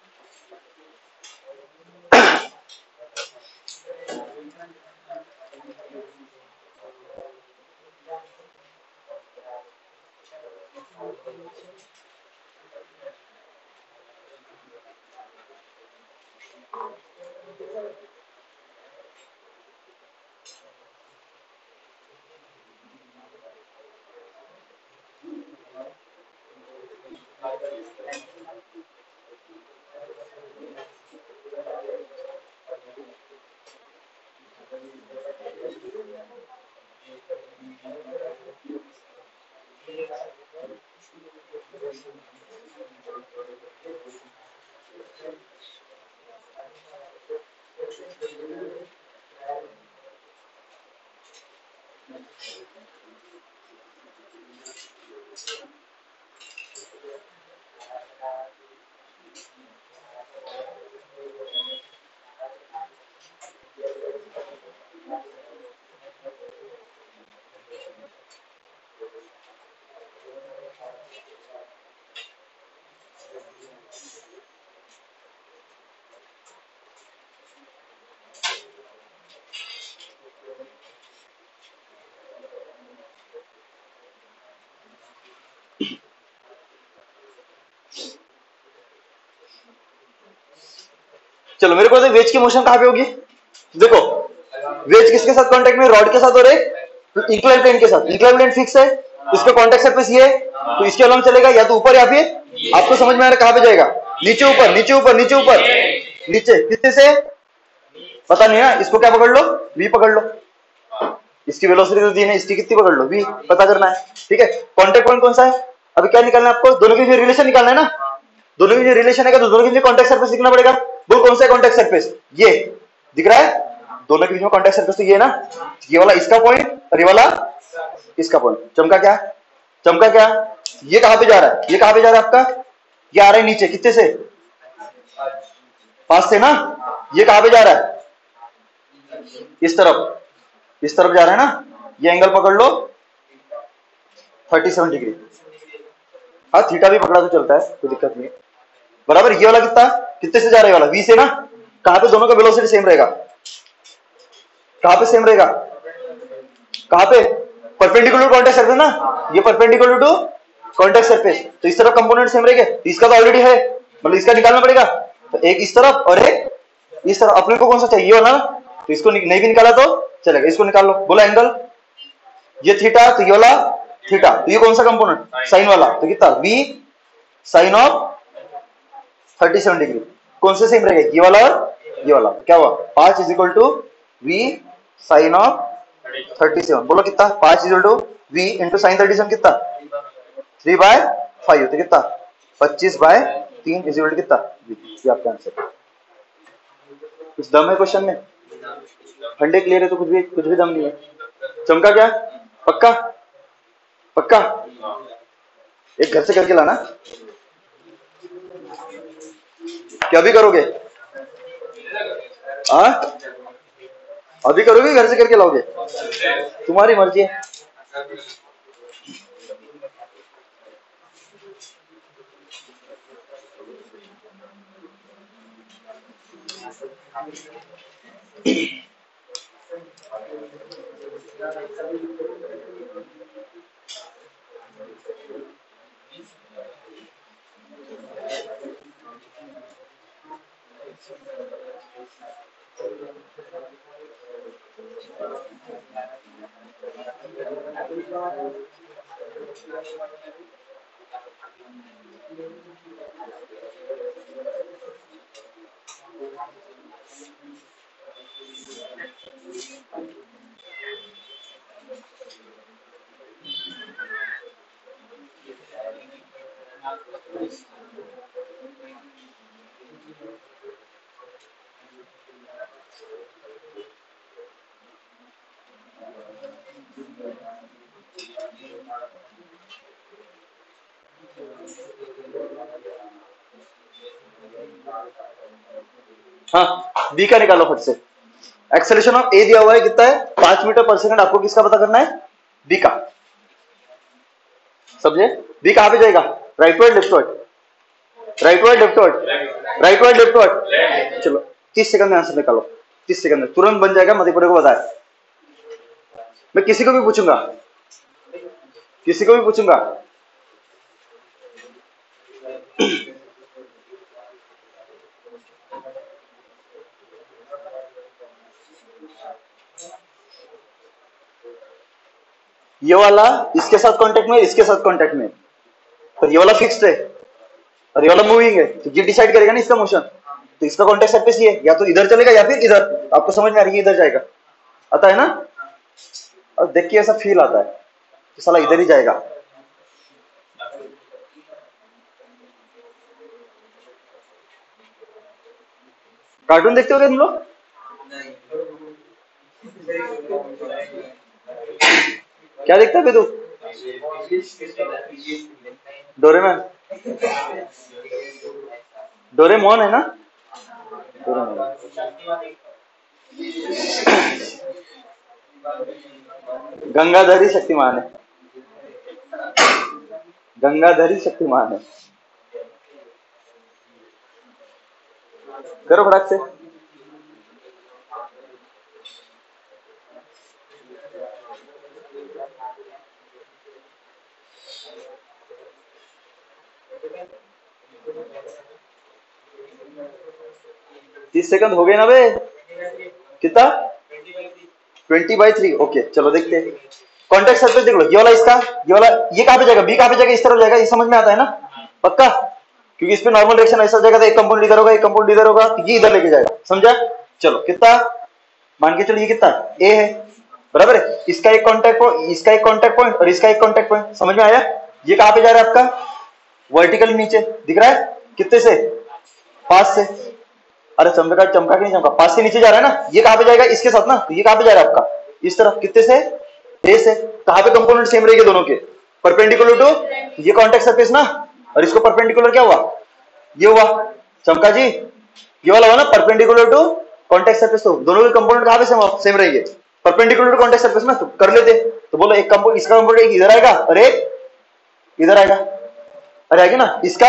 Speaker 1: चलो मेरे को वेज की मोशन कहां पे होगी? देखो वेज किसके साथ कांटेक्ट में? रॉड के साथ और एक इंक्लाइन प्लेन के साथ। इंक्लाइन प्लेन फिक्स है, इस पे कांटेक्ट सरफेस ये है, तो इसके अलॉन्ग चलेगा या तो ऊपर या फिर, आपको समझ में आ रहा है कहां पे जाएगा? नीचे ऊपर, नीचे ऊपर, नीचे ऊपर, नीचे। कितने से पता नहीं है, इसको क्या पकड़ लो? वी पकड़ लो। इसकी वेलोसिटी तो दी है, इसकी कितनी पकड़ लो? वी पता करना है, ठीक है। कांटेक्ट पॉइंट कौन सा है? अभी क्या निकालना है आपको? दोनों के बीच रिलेशन निकालना है ना। दोनों के बीच रिलेशन है तो दोनों के बीच कांटेक्ट सरफेस लिखना पड़ेगा। वो कौन सा है कांटेक्ट सरफेस? ये दिख रहा है, दोनों के बीच में कांटेक्ट सरफेस तो ये है ना। ये वाला इसका पॉइंट और ये वाला इसका पॉइंट। चमका क्या? चमका क्या? ये कहां पे जा रहा है? ये कहां पे जा रहा है आपका? ये आ रहा है नीचे, कितने से? 5 से ना। ये कहां पे जा रहा है? इस तरफ, इस तरफ जा रहा है ना। ये एंगल पकड़ लो 37 डिग्री। हाँ थीटा भी पकड़ा तो चलता है, कोई दिक्कत नहीं। बराबर। ये वाला कितना, कितने से जा रहा है? वाला वी से ना। कहां पे दोनों का वेलोसिटी सेम रहेगा? कहां पे सेम रहेगा? कहां पे? परपेंडिकुलर कॉन्टेक्ट सरफेस ना। ये परपेंडिकुलर टू कॉन्टेक्ट सरफेस, तो इस तरफ कंपोनेंट सेम रहेंगे। इसका तो ऑलरेडी है, मतलब इसका निकालना पड़ेगा। तो एक इस तरफ और एक इस तरफ। अपने को कौन सा चाहिए वाला? तो इसको नहीं भी निकाला तो चलेगा, इसको निकाल लो। बोला एंगल ये थीटा, तो ये वाला थीटा, तो ये कौन सा कंपोनेंट? साइन वाला। तो कितना? V sine of 37 degree. कौन से सेम रहेगा? ये वाला और ये वाला। क्या हुआ? 5 is equal to V sine of 37। बोलो कितना? 5 is equal to V into sine 37 कितना? 3/5 होते कितना? 25/3 इज इक्वल टू कितना? ये आपका आंसर। कुछ दम है क्वेश्चन में? फंडे क्लियर है तो कुछ भी दम नहीं है। चमका क्या? पक्का? पक्का? एक घर से करके लाना। क्या भी करोगे? हाँ अभी करोगे, घर से करके लाओगे? तुम्हारी मर्जी है। हाँ बी का निकालो फट से। एक्सेलरेशन ऑफ ए दिया हुआ है कितना है? 5 मीटर पर सेकंड। आपको किसका पता करना है? बी का। समझे? बी कहां पे जाएगा? Right word left word? Right word left word? Right word left word? चलो 30 सेकंड में आंसर निकालो। 30 सेकंड में तुरंत बन जाएगा। मधेपुरे को बताए। मैं किसी को भी पूछूंगा, किसी को भी पूछूंगा। ये वाला इसके साथ कांटेक्ट में, इसके साथ कांटेक्ट में, तो ये वाला फिक्स्ड है और ये वाला मूविंग है। तो ये डिसाइड करेगा ना इसका मोशन। तो इसका कांटेक्ट सरफेस ये है, या तो इधर चलेगा या फिर इधर। आपको समझ में आ रही है? इधर जाएगा, आता है ना। और देख के ऐसा फील आता है कि साला इधर ही जाएगा। कार्टून देखते हो तुम लोग? क्या देखता है तू? डोरेमोन? डोरेमोन है ना? डोरेमोन। गंगाधरी शक्तिमान है, गंगाधरी शक्तिमान है। करो फटाक से। 30 सेकंड हो गए ना बे? कितना? 20/3। ओके चलो देखते हैं। कॉन्टेक्ट सरफेस देख लो, ये वाला इसका, ये वाला, ये कहां पे जाएगा? बी कहां पे जाएगा? इस तरफ जाएगा। ये समझ में आता है ना? पक्का? क्योंकि इस पे नॉर्मल डायरेक्शन ऐसा जाएगा, तो एक कंपाउंड इधर होगा, एक कंपाउंड इधर होगा, तो ये इधर लेके जाएगा। समझा? चलो कितना मान के चलो, ये कितना ए है, बराबर है। इसका एक कांटेक्ट पॉइंट, इसका एक कांटेक्ट पॉइंट और इसका एक कांटेक्ट पॉइंट। समझ में आया? ये कहां पे जा रहा है आपका? वर्टिकली नीचे दिख रहा है। कितने से? 5 से। अरे चमका चमका के नहीं चमका, 5 से नीचे जा रहा है ना। ये कहां पे जाएगा? इसके साथ ना। तो ये कहां पे जा रहा है आपका? इस तरफ। कितने से? ए से। कहां पे कंपोनेंट सेम रहेंगे दोनों के? परपेंडिकुलर टू ये कांटेक्ट सरफेस ना, और इसको परपेंडिकुलर क्या हुआ? ये हुआ। चमका जी, ये वाला हुआ ना परपेंडिकुलर टू कांटेक्ट सरफेस। तो दोनों के कंपोनेंट कहां पे सेम रहेंगे? परपेंडिकुलर टू कांटेक्ट सरफेस ना। तो कर लेते। तो बोलो एक कंपोनेंट, इसका कंपोनेंट इधर आएगा और एक इधर आएगा। अरे आएगी ना? इसका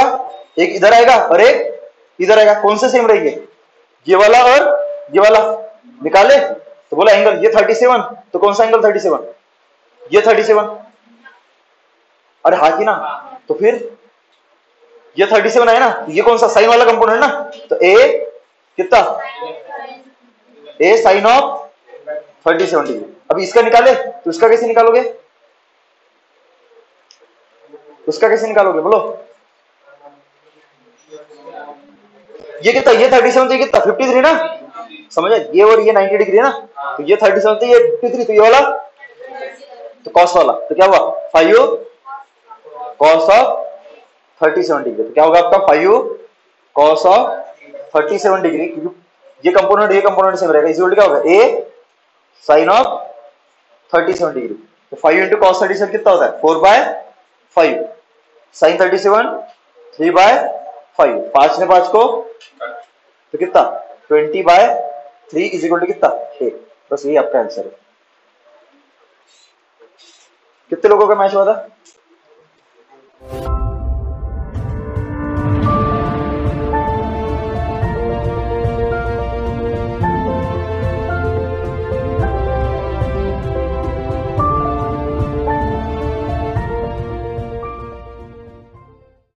Speaker 1: एक इधर आएगा और एक इधर आएगा। कौन से सेम रहेंगे? ये वाला और ये वाला। निकाले तो बोला एंगल ये 37। तो कौन सा एंगल 37? ये 37। अरे हाँ की ना? तो फिर ये 37 है ना, ये कौन सा? साइन वाला कंपोनेंट ना। तो ए कितना? ए साइन ऑफ 37 डिग्री। अभी इसका निकाले तो उसका कैसे निकालोगे? उसका कैसे निकालोगे बोलो? ये कितना? ये 37 तो ये कितना? 53 ना। समझ? ये और ये 90 डिग्री है ना। तो ये 37 तो ये 53। तो ये वाला तो कॉस वाला। तो क्या हुआ? 5 कॉस ऑफ 37 डिग्री। तो क्या होगा आपका? 5 कॉस ऑफ 37 डिग्री। ये कंपोनेंट सेम रहेगा। इसी उल्टा क्या होगा? ए साइन ऑफ 37 डिग्री। तो 5 इंटू कॉस 37 कितना होता है? 4/5। साइन 37 3/5। 5 ने 5 को तो कितना? 20/3 इज इक्वल टू कितना? 8। बस यही आपका आंसर है। कितने लोगों का मैच हुआ था?